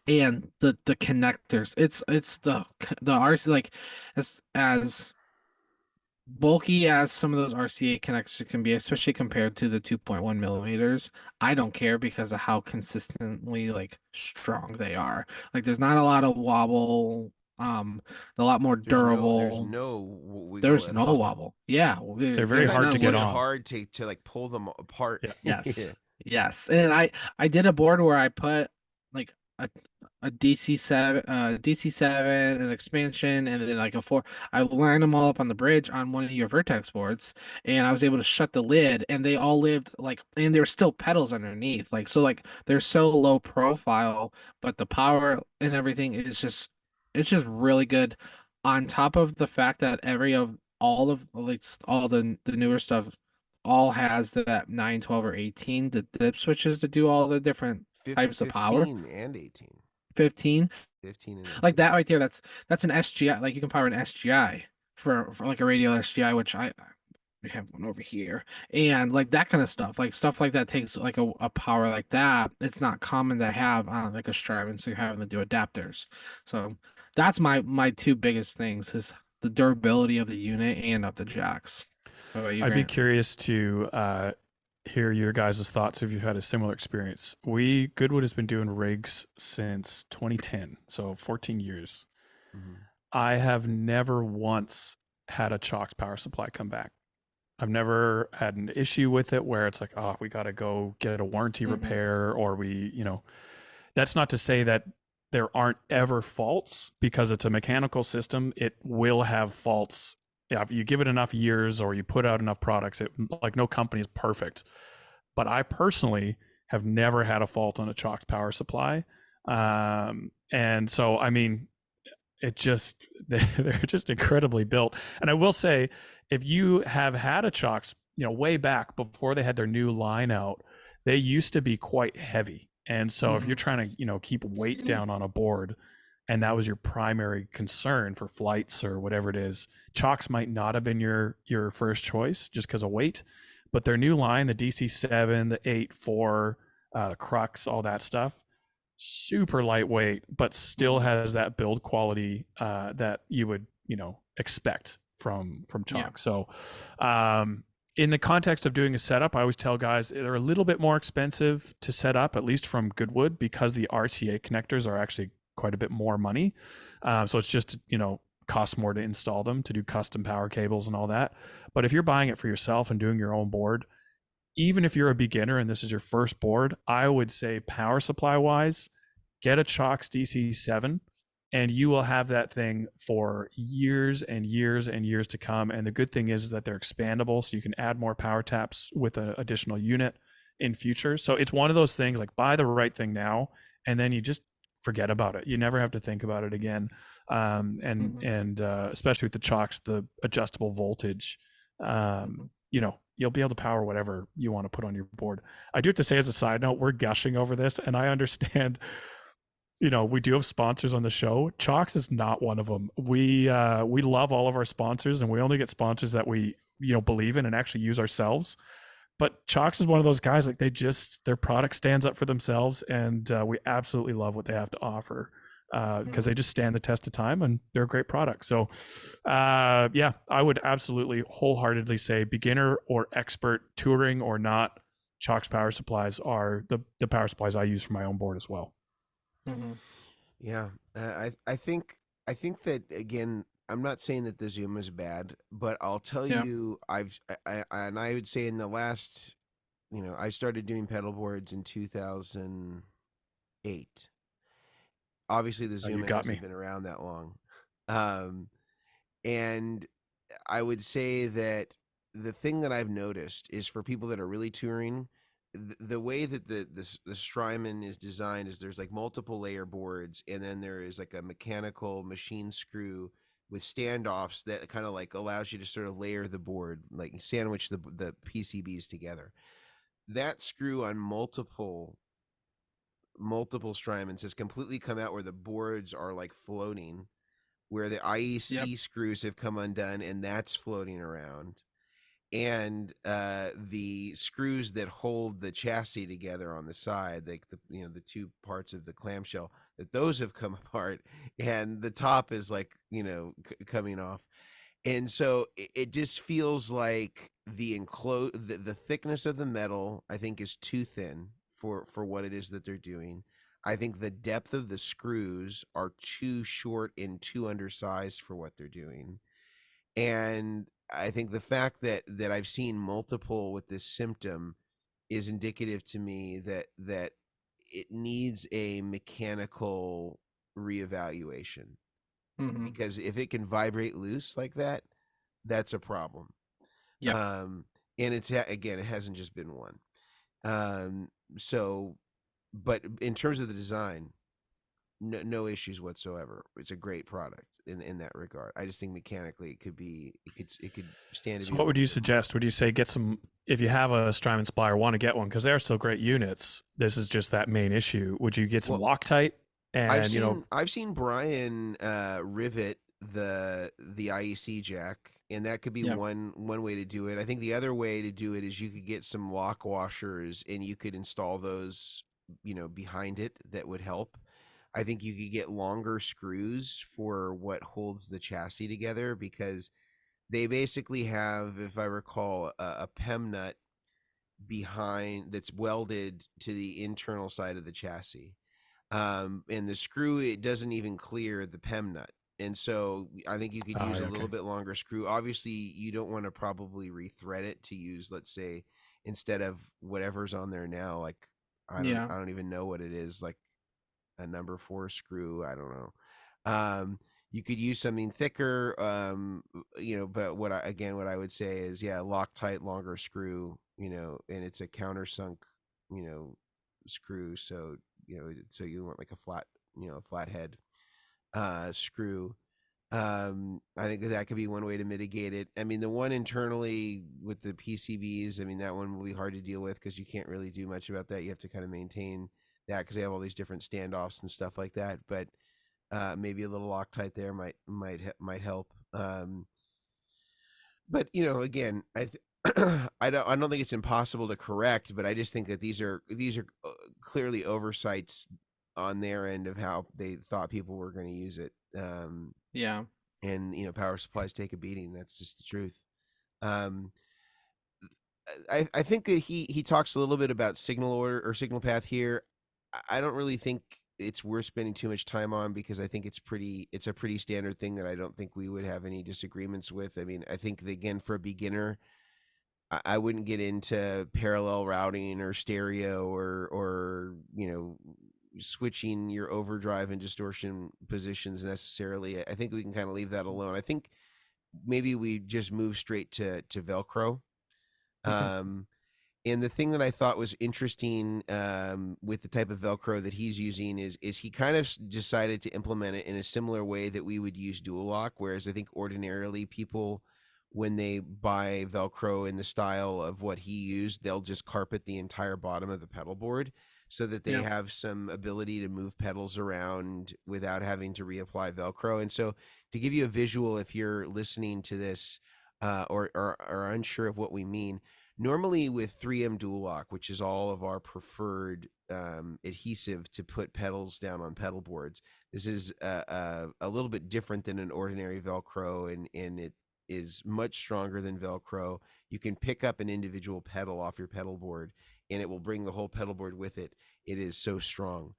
and the connectors. It's the RC, like, as bulky as some of those RCA connectors can be, especially compared to the 2.1 millimeters. I don't care because of how consistently like strong they are. Like there's not a lot of wobble. A lot more There's durable. no wiggle There's at no all. wobble. Yeah, They're very But it hard to makes get it on. hard to like pull them apart. Yeah. Yes. Yes. And I did a board where I put like a DC7, DC7, an expansion, and then like a four. I lined them all up on the bridge on one of your Vertex boards, and I was able to shut the lid, and they all lived like, and there were still pedals underneath. Like, so like they're so low profile, but the power and everything is just, it's just really good. On top of the fact that every of all of like all the newer stuff all has that 9, 12, or 18, the dip switches to do all the different types of power. 15 and 18. 15, 15 and like 18. that right there, that's an SGI. Like you can power an SGI for like a radial SGI, which I have one over here, and like that kind of stuff, like stuff like that takes like a power like that. It's not common to have on like a Strymon, so you're having to do adapters. So that's my two biggest things is the durability of the unit and of the jacks. What about you, I'd be Grant? curious to hear your guys' thoughts if you've had a similar experience. Goodwood has been doing rigs since 2010, so 14 years. Mhm. I have never once had a Chalks power supply come back. I've never had an issue with it where it's like, oh, we got to go get a warranty Mhm. repair, or that's not to say that there aren't ever faults, because it's a mechanical system. It will have faults. Yeah, if you give it enough years or you put out enough products, like no company is perfect. But I personally have never had a fault on a Chalks power supply. And so, I mean, it just, they're just incredibly built. And I will say, if you have had a Chalks, way back before they had their new line out, they used to be quite heavy. And so if you're trying to, keep weight down on a board, and that was your primary concern for flights or whatever it is, Chalks might not have been your first choice just because of weight. But their new line, the DC7, the 8.4, Crux, all that stuff, super lightweight, but still has that build quality that you would expect from Yeah. Chalk. So in the context of doing a setup, I always tell guys they're a little bit more expensive to set up, at least from Goodwood, because the RCA connectors are actually quite a bit more money. So it's just costs more to install them, to do custom power cables and all that. But if you're buying it for yourself and doing your own board, even if you're a beginner and this is your first board, I would say power supply wise, get a Chalks DC7 and you will have that thing for years and years and years to come. And the good thing is that they're expandable, so you can add more power taps with an additional unit in future. So it's one of those things, like, buy the right thing now, and then you just forget about it. You never have to think about it again. And especially with the Chalks, the adjustable voltage, you'll be able to power whatever you want to put on your board. I do have to say, as a side note, we're gushing over this, and I understand. We do have sponsors on the show. Chalks is not one of them. We love all of our sponsors, and we only get sponsors that we believe in and actually use ourselves. But Chalks is one of those guys, like, their product stands up for themselves, and we absolutely love what they have to offer because they just stand the test of time, and they're a great product. So yeah, I would absolutely wholeheartedly say, beginner or expert, touring or not, Chalks power supplies are the power supplies I use for my own board as well. Yeah, I think that, again, I'm not saying that the Zoom is bad, but I'll tell Yeah. you, I would say in the last, I started doing pedal boards in 2008. Obviously, the Zoom hasn't been around that long, and I would say that the thing that I've noticed is, for people that are really touring, the way that the Strymon is designed is there's like multiple layer boards, and then there is like a mechanical machine screw with standoffs that kind of like allows you to sort of layer the board, like sandwich the PCBs together. That screw on multiple Strymons has completely come out, where the boards are like floating, where the IEC screws have come undone and that's floating around. and the screws that hold the chassis together on the side, like the two parts of the clamshell, that those have come apart, and the top is like coming off. And so it just feels like the thickness of the metal, I think, is too thin for what it is that they're doing. I think the depth of the screws are too short and too undersized for what they're doing. And I think the fact that I've seen multiple with this symptom is indicative to me that it needs a mechanical reevaluation, Mm-hmm. because if it can vibrate loose like that, that's a problem. Yep. And again, it hasn't just been one. So, but in terms of the design, no issues whatsoever. It's a great product in that regard. I just think mechanically it could stand to So be. what would you suggest? Would you say get some, if you have a Strymon Splier, want to get one because they are still great units. This is just that main issue. Would you get some Loctite? And I've seen Brian rivet the IEC jack, and that could be one way to do it. I think the other way to do it is you could get some lock washers and you could install those behind it. That would help. I think you could get longer screws for what holds the chassis together, because they basically have, if I recall, a PEM nut behind that's welded to the internal side of the chassis. And the screw, it doesn't even clear the PEM nut. And so I think you could use a little bit longer screw. Obviously, you don't want to probably rethread it to use, let's say, instead of whatever's on there now, like I don't even know what it is, like a number 4 screw. I don't know. You could use something thicker, but what I would say is, Loctite, longer screw, and it's a countersunk, screw. So, so you want like a flat, flathead screw. I think that could be one way to mitigate it. I mean, the one internally with the PCBs, I mean, that one will be hard to deal with because you can't really do much about that. You have to kind of maintain that because they have all these different standoffs and stuff like that. But maybe a little Loctite there might help. But again, I don't think it's impossible to correct, but I just think that these are clearly oversights on their end of how they thought people were going to use it. And power supplies take a beating. That's just the truth. I think that he talks a little bit about signal order or signal path here. I don't really think it's worth spending too much time on, because I think it's a pretty standard thing that I don't think we would have any disagreements with. I mean, I think that, again, for a beginner, I wouldn't get into parallel routing or stereo or switching your overdrive and distortion positions necessarily. I think we can kind of leave that alone. I think maybe we just move straight to Velcro. And the thing that I thought was interesting with the type of Velcro that he's using is he kind of decided to implement it in a similar way that we would use dual lock, whereas I think ordinarily people, when they buy Velcro in the style of what he used, they'll just carpet the entire bottom of the pedal board so that they have some ability to move pedals around without having to reapply Velcro. And so, to give you a visual, if you're listening to this or are unsure of what we mean, normally with 3M Dual Lock, which is all of our preferred adhesive to put pedals down on pedal boards, this is a little bit different than an ordinary Velcro, and it is much stronger than Velcro. You can pick up an individual pedal off your pedal board, and it will bring the whole pedal board with it. It is so strong.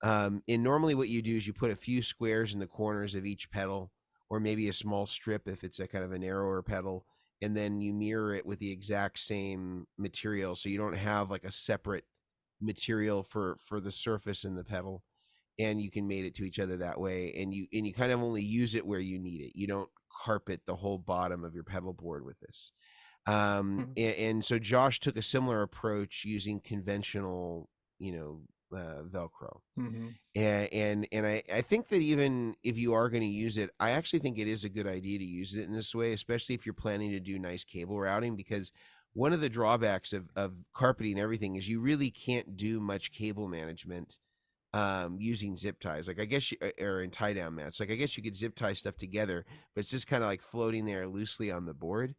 And normally what you do is you put a few squares in the corners of each pedal, or maybe a small strip if it's a kind of a narrower pedal, and then you mirror it with the exact same material, so you don't have like a separate material for the surface and the pedal, and you can mate it to each other that way, and you kind of only use it where you need it. You don't carpet the whole bottom of your pedal board with this. And so Josh took a similar approach using conventional Velcro. And I think that even if you are going to use it, I actually think it is a good idea to use it in this way, especially if you're planning to do nice cable routing, because one of the drawbacks of carpeting everything is you really can't do much cable management using zip ties. Like, I guess or in tie down mats, like I guess you could zip tie stuff together, but it's just kind of like floating there loosely on the board.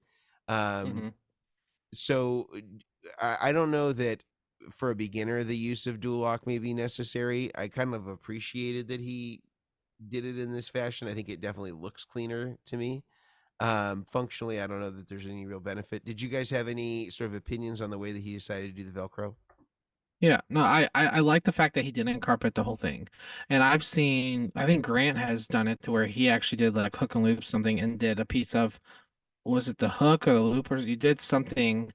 So I don't know that for a beginner the use of dual lock may be necessary. I kind of appreciated that he did it in this fashion. I think it definitely looks cleaner to me. Functionally, I don't know that there's any real benefit. Did you guys have any sort of opinions on the way that he decided to do the Velcro? Yeah, no, I like the fact that he didn't carpet the whole thing. And I've seen, I think Grant has done it to where he actually did like hook and loop something and did a piece of, was it the hook or the loopers? You did something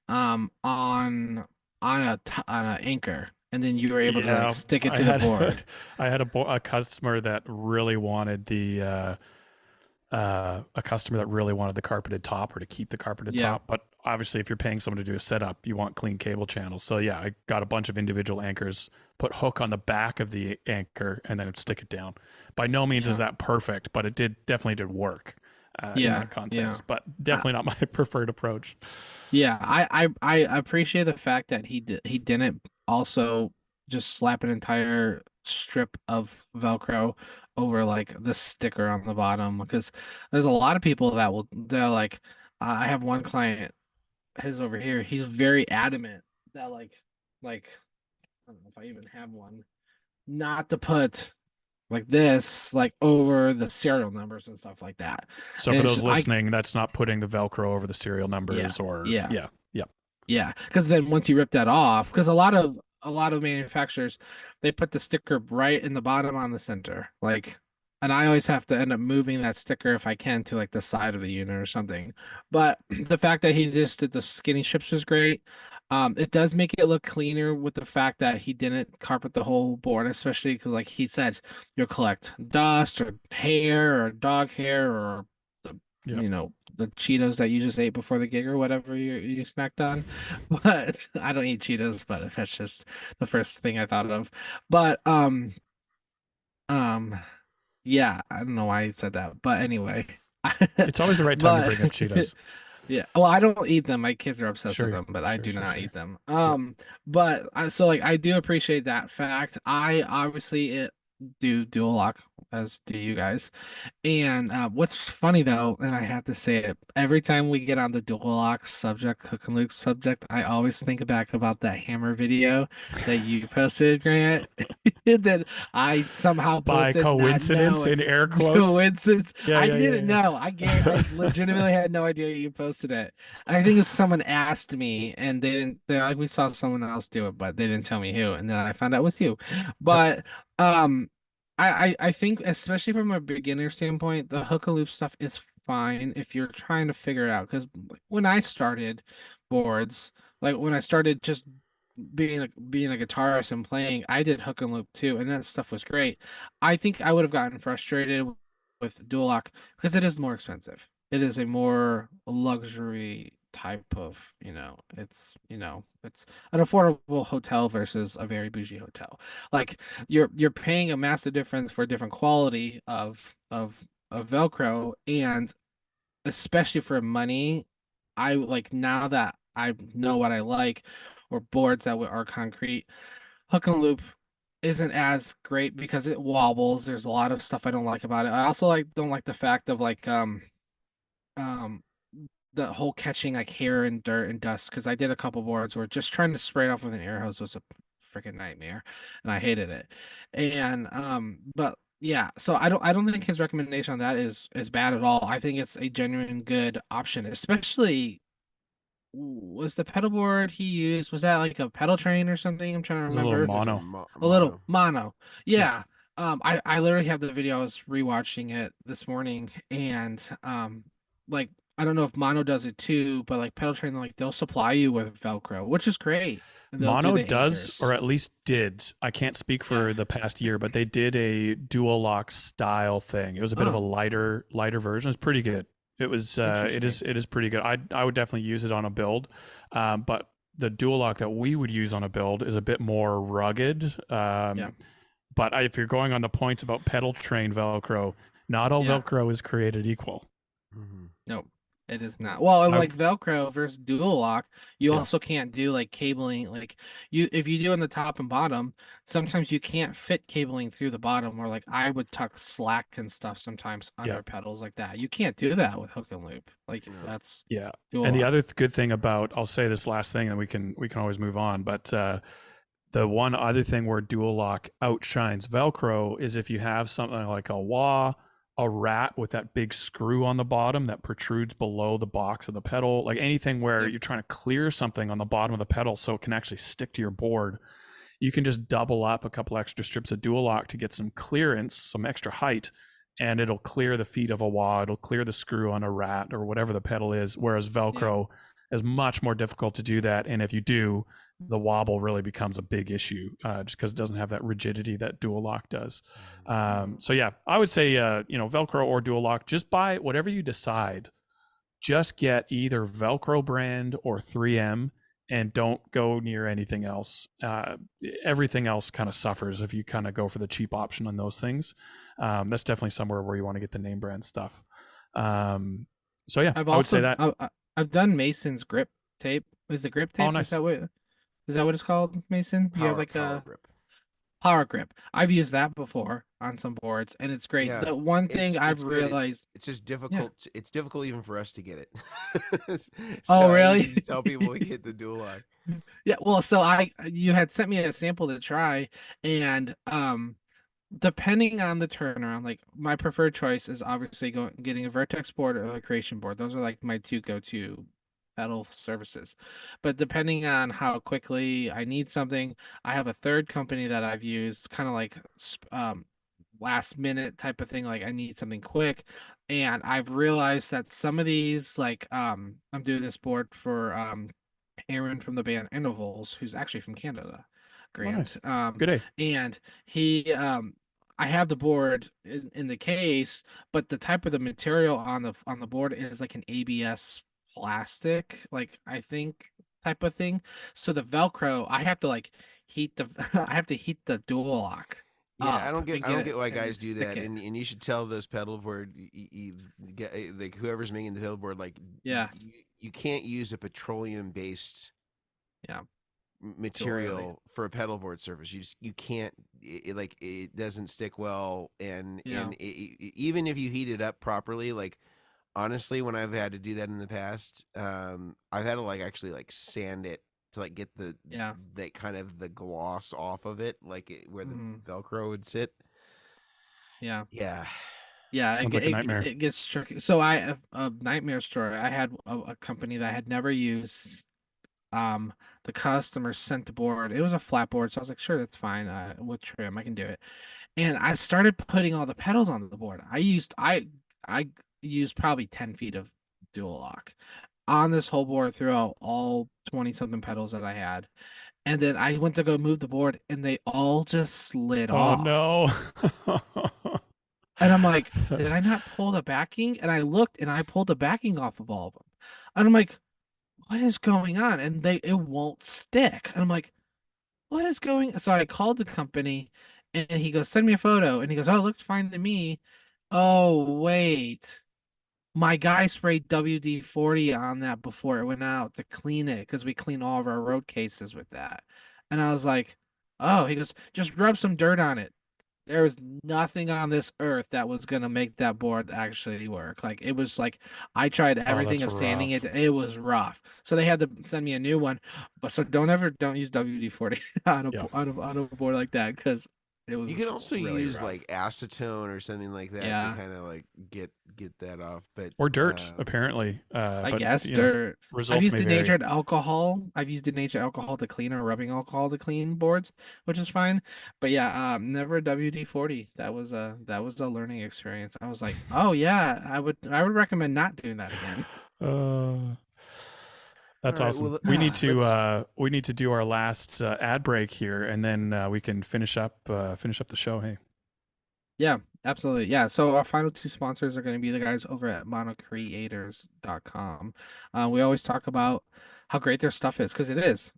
on an anchor, and then you were able to like Yeah, stick it I to the had board. I had a customer that really wanted a customer that really wanted the carpeted top or to keep the carpeted Yeah. top. But obviously, if you're paying someone to do a setup, you want clean cable channels. So yeah, I got a bunch of individual anchors, put hook on the back of the anchor, and then stick it down. By no means is that perfect, but it definitely did work in Yeah, that yeah. context. But definitely not my preferred approach. Yeah, I appreciate the fact that he didn't also just slap an entire strip of Velcro over like the sticker on the bottom, because there's a lot of people that they're like, I have one client, his over here, he's very adamant that like I don't know if I even have one, not to put like this like over the serial numbers and stuff like that. So And for it's those just, listening, that's not putting the Velcro over the serial yeah, numbers or yeah. yeah, yeah. Yeah, because then once you rip that off, because a lot of manufacturers, they put the sticker right in the bottom on the center, like, and I always have to end up moving that sticker if I can to like the side of the unit or something. But the fact that he just did the skinny strips was great. It does make it look cleaner with the fact that he didn't carpet the whole board, especially because, like he said, you'll collect dust or hair or dog hair or the Yep. the Cheetos that you just ate before the gig or whatever you snacked on. But I don't eat Cheetos, but that's just the first thing I thought of. But um yeah, I don't know why I said that, but anyway. It's always the right time to But bring up Cheetos. yeah, well, I don't eat them. My kids are obsessed with Sure, them, but I sure, do sure, not sure. eat them. Yep. But so like I do appreciate that fact. I obviously do dual lock, as do you guys. And what's funny though, and I have to say it, every time we get on the dual lock subject, Hook and Luke subject, I always think back about that hammer video that you posted, Grant, that I somehow By posted not coincidence, knowing. in air quotes. Coincidence. Yeah, I yeah, didn't yeah, know. I legitimately had no idea you posted it. I think it's someone asked me and they didn't, they're like, we saw someone else do it, but they didn't tell me who. And then I found out it was you. yeah. But um I think, especially from a beginner standpoint, the hook and loop stuff is fine if you're trying to figure it out. Because when I started boards, like when I started just being a guitarist and playing, I did hook and loop too, and that stuff was great. I think I would have gotten frustrated with dual lock because it is more expensive. It is a more luxury type of, it's an affordable hotel versus a very bougie hotel. Like you're paying a massive difference for a different quality of Velcro, and especially for money, I like, now that I know what I like, or boards that are concrete, hook and loop isn't as great because it wobbles. There's a lot of stuff I don't like about it. I also don't like the fact of like um the whole catching like hair and dirt and dust, because I did a couple boards where just trying to spray it off with an air hose was a freaking nightmare, and I hated it. And but yeah, so I don't think his recommendation on that is bad at all. I think it's a genuine good option, especially, was the pedal board he used, was that like a pedal train or something? I'm trying to It's a little remember. There's a mono. A little mono. mono. Yeah. Yeah. I literally have the video. I was rewatching it this morning, and like, I don't know if mono does it too, but like pedal train, like they'll supply you with Velcro, which is great. And they'll do Mono the does, or anchors. at least did. I can't speak Yeah. for the past year, but they did a dual lock style thing. It was a bit of a Oh, lighter version. It's pretty good. It was interesting. it is pretty good. I would definitely use it on a build, but the dual lock that we would use on a build is a bit more rugged. Yeah. But if you're going on the points about pedal train Velcro, not all Yeah. Velcro is created equal. Mhm. Nope. It is not. Well, and I, like Velcro versus dual lock, you yeah, also can't do like cabling. Like if you do in the top and bottom, sometimes you can't fit cabling through the bottom. Or like I would tuck slack and stuff sometimes yeah, under pedals like that. You can't do that with hook and loop. Like No. that's yeah. dual And the lock. other good thing about, I'll say this last thing, and we can always move on. But the one other thing where dual lock outshines Velcro is if you have something like a wah, a rat with that big screw on the bottom that protrudes below the box of the pedal, like anything where Yep. you're trying to clear something on the bottom of the pedal so it can actually stick to your board. You can just double up a couple extra strips of dual lock to get some clearance, some extra height, and it'll clear the feet of a wah, it'll clear the screw on a rat or whatever the pedal is, whereas Velcro is much more difficult to do that. And if you do, the wobble really becomes a big issue just because it doesn't have that rigidity that dual lock does. So yeah, I would say Velcro or dual lock. Just buy whatever you decide. Just get either Velcro brand or 3M, and don't go near anything else. Everything else kind of suffers if you kind of go for the cheap option on those things. That's definitely somewhere where you want to get the name brand stuff. So yeah, I've I would say also that. I've done Mason's grip tape. Is it grip Oh, tape? nice. Is that what it's called, Mason? You have like Power a grip. power grip. I've used that before on some boards, and it's great. Yeah, The one thing I've it's good. realized, It's just yeah. difficult. It's difficult even for us to get it. So Oh, I really? usually tell people to get the dual lock. Yeah. Well, so you had sent me a sample to try, and depending on the turnaround, like my preferred choice is obviously getting a Vertex board or a Creation board. Those are like my two go-to pedal services. But depending on how quickly I need something, I have a third company that I've used, kind of like last minute type of thing. Like I need something quick, and I've realized that some of these, like I'm doing this board for Aaron from the band Intervals, who's actually from Canada, Oh, Grant. nice. Good day. And he I have the board in the case, but the type of the material on the board is like an ABS plastic, like I think type of thing. So the Velcro, I have to like heat the I have to heat the dual lock Yeah, up and I get don't it get why and then guys do stick that, it. and you should tell those pedalboard get like whoever's making the pedalboard like Yeah, you can't use a petroleum based yeah, too oily. material for a pedalboard surface. You can't like it doesn't stick well, Yeah, even if you heat it up properly, like honestly, when I've had to do that in the past, I've had to like actually like sand it to like get yeah. the kind of the gloss off of it, like where the Hmm. Velcro would sit. Yeah. Yeah. Yeah, Sounds like a nightmare. it gets tricky. So I have a nightmare story. I had a company that I had never used. The customer sent the board. It was a flat board, so I was like, sure, that's fine. With trim, I can do it. And I started putting all the pedals onto the board. I used probably 10 feet of dual lock on this whole board throughout all 20 something pedals that I had. And then I went to go move the board, and they all just slid Oh off. no. And I'm like, did I not pull the backing? And I looked and I pulled the backing off of all of them. And I'm like, what is going on? And it won't stick. And I'm like, what is going? So I called the company and he goes, send me a photo. And he goes, oh, it looks fine to me. Oh, wait. My guy sprayed WD-40 on that before it went out to clean it because we clean all of our road cases with that. And I was like, oh, he goes, just rub some dirt on it. There was nothing on this earth that was gonna make that board actually work. Like it was like I tried Oh, everything that's of sanding rough. it. It was rough. So they had to send me a new one. But so don't use WD-40 on Yeah. on a board like that because it You was can also really use rough. like acetone or something like that to Yeah, kind of like get that off. But Or dirt, apparently. I But guess dirt. I've results used may vary. denatured alcohol. I've used denatured alcohol to clean or rubbing alcohol to clean boards, which is fine. But yeah, never WD-40. That was a learning experience. I was like, oh yeah, I would recommend not doing that again. Uh, all that's right, awesome. well, let's We need to do our last ad break here, and then we can finish up the show. Hey. Yeah, absolutely. Yeah. So our final two sponsors are going to be the guys over at monocreators.com. We always talk about how great their stuff is because it is.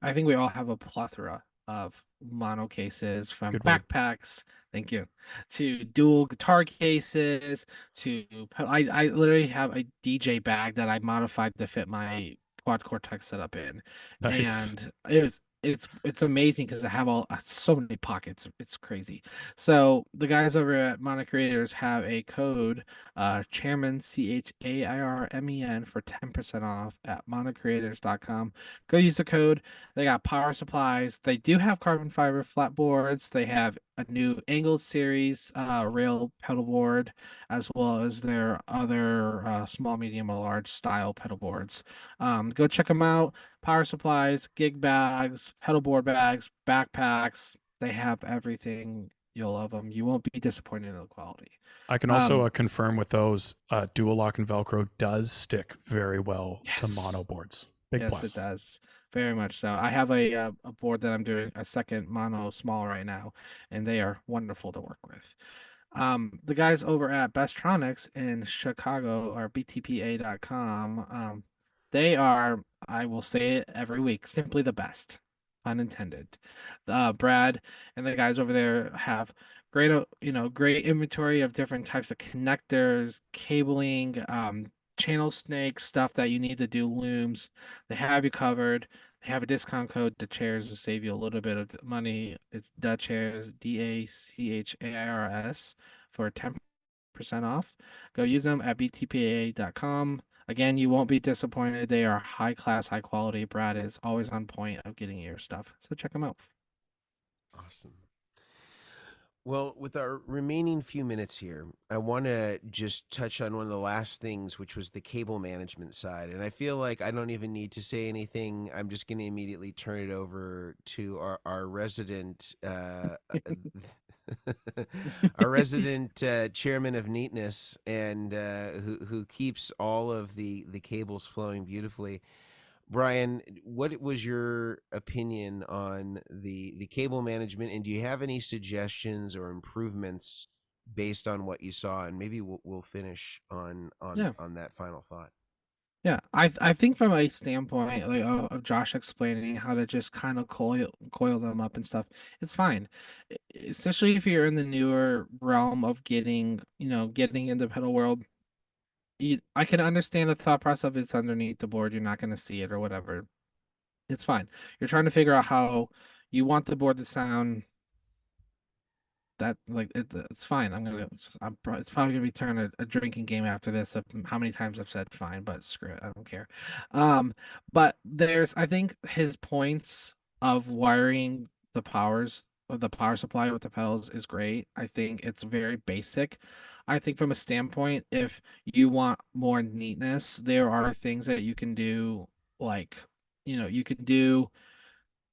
I think we all have a plethora of mono cases, from Good word. backpacks, thank you, to dual guitar cases, to I literally have a DJ bag that I modified to fit my quad cortex setup in, Nice. and it's amazing because I have all so many pockets. It's crazy. So the guys over at Mono Creators have a code, Chairmen, CHAIRMEN, for 10% off at monocreators.com. Go use the code. They got power supplies. They do have carbon fiber flat boards. They have a new angled series rail pedal board, as well as their other small, medium, or large style pedal boards. Go check them out. Power supplies, gig bags, pedal board bags, backpacks. They have everything. You'll love them. You won't be disappointed in the quality. I can also confirm with those, dual lock and Velcro does stick very well to mono Yes. boards. Big Yes, plus. it does. Very much so. I have a board that I'm doing a second mono small right now, and they are wonderful to work with. The guys over at Bestronics in Chicago, or btpa.com, they are, I will say it every week, simply the best. Unintended. Brad and the guys over there have great, great inventory of different types of connectors, cabling, channel snakes, stuff that you need to do looms. They have you covered. They have a discount code to chairs to save you a little bit of money. It's DACHAIRS, DACHAIRS, for 10% off. Go use them at btpa.com. Again, you won't be disappointed. They are high class, high quality. Brad is always on point of getting your stuff. So check them out. Awesome. Well, with our remaining few minutes here, I want to just touch on one of the last things, which was the cable management side. And I feel like I don't even need to say anything. I'm just going to immediately turn it over to our resident, our resident chairman of neatness, and who keeps all of the cables flowing beautifully. Brian, what was your opinion on the cable management, and do you have any suggestions or improvements based on what you saw? And maybe we'll finish on Yeah. that final thought. Yeah, I think from a standpoint like of Josh explaining how to just kind of coil them up and stuff, it's fine. Especially if you're in the newer realm of getting into pedal world. I can understand the thought process of it's underneath the board, you're not going to see it or whatever. It's fine. You're trying to figure out how you want the board to sound. That like it's fine. It's probably gonna be turn a drinking game after this of how many times I've said fine, but screw it, I don't care. But I think his points of wiring the powers of the power supply with the pedals is great. I think it's very basic. I think from a standpoint, if you want more neatness, there are things that you can do, like you can do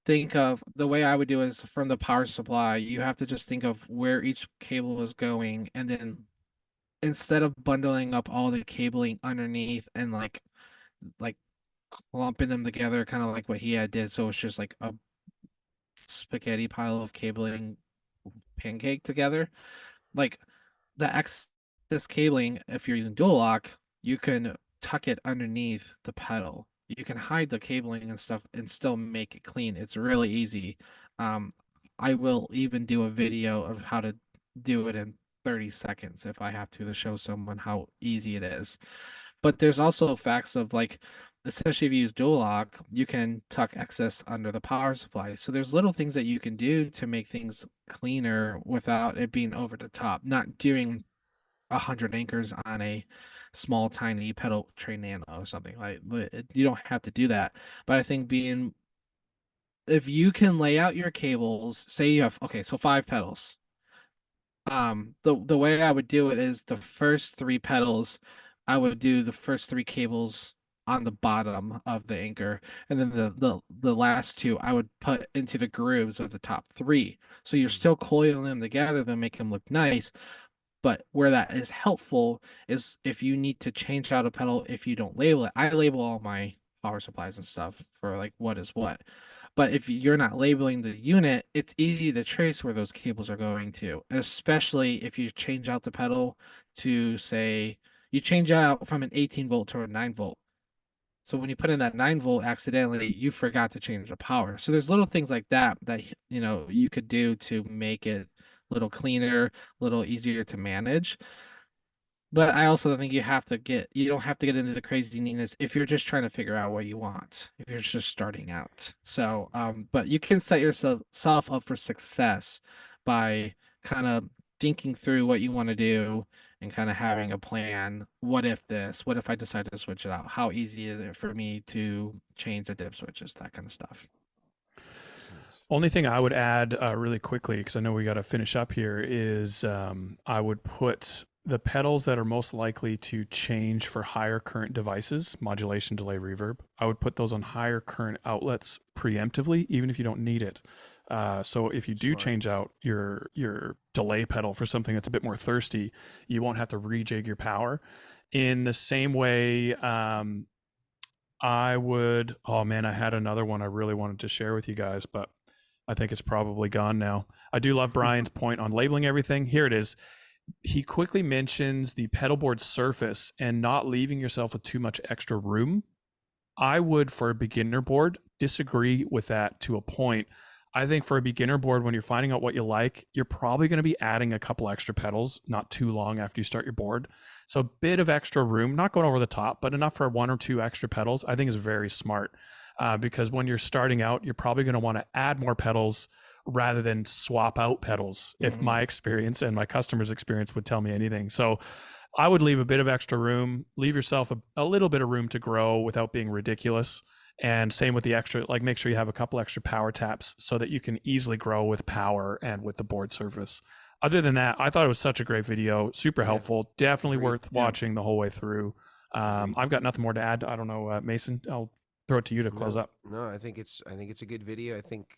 think of the way I would do is from the power supply, you have to just think of where each cable is going, and then instead of bundling up all the cabling underneath and like clumping them together, kind of like what he had did, so it's just like a spaghetti pile of cabling pancake together. Like the excess cabling, if you're using dual lock, you can tuck it underneath the pedal. You can hide the cabling and stuff and still make it clean. It's really easy. Um, I will even do a video of how to do it in 30 seconds if I have to show someone how easy it is. But there's also facts of like, especially if you use dual lock, you can tuck excess under the power supply. So there's little things that you can do to make things cleaner without it being over the top. Not doing 100 anchors on a small tiny pedal tray nano or something like you don't have to do that. But I think if you can lay out your cables, say you have, okay, so 5 pedals. The way I would do it is the first 3 pedals, I would do the first 3 cables on the bottom of the anchor, and then the last 2 I would put into the grooves of the top 3. So you're still coiling them together to make them look nice. But where that is helpful is if you need to change out a pedal, if you don't label it. I label all my power supplies and stuff for like what is what. But if you're not labeling the unit, it's easy to trace where those cables are going to, especially if you change out the pedal to say you change out from an 18 volt to a 9 volt. So when you put in that 9 volt accidentally, you forgot to change the power. So there's little things like that you could do to make it a little cleaner, a little easier to manage. But I also think you don't have to get into the crazy neatness if you're just trying to figure out what you want, if you're just starting out. So, but you can set yourself up for success by kind of thinking through what you want to do and kind of having a plan. What if this? What if I decide to switch it out? How easy is it for me to change the dip switches? That kind of stuff. Only thing I would add really quickly, because I know we got to finish up here, is I would put the pedals that are most likely to change for higher current devices, modulation, delay, reverb. I would put those on higher current outlets preemptively, even if you don't need it. So if you do change out your delay pedal for something that's a bit more thirsty, you won't have to rejig your power. In the same way, I would, oh man, I had another one I really wanted to share with you guys, but I think it's probably gone now. I do love Brian's point on labeling everything. Here it is. He quickly mentions the pedalboard surface and not leaving yourself with too much extra room. I would, for a beginner board, disagree with that to a point. I think for a beginner board, when you're finding out what you like, you're probably going to be adding a couple extra pedals not too long after you start your board. So a bit of extra room, not going over the top, but enough for 1 or 2 extra pedals, I think is very smart. Because when you're starting out, you're probably going to want to add more pedals rather than swap out pedals, if my experience and my customer's experience would tell me anything. So I would leave a bit of extra room, leave yourself a little bit of room to grow without being ridiculous. And same with the extra, like make sure you have a couple extra power taps so that you can easily grow with power and with the board surface. Other than that, I thought it was such a great video, super helpful, definitely worth watching the whole way through. I've got nothing more to add. I don't know, Mason, I'll throw it to you to close up. No, I think it's a good video. I think,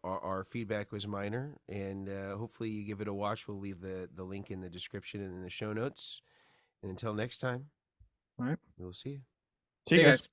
our feedback was minor, and hopefully you give it a watch. We'll leave the link in the description and in the show notes. And until next time, all right, we'll see you. See you guys.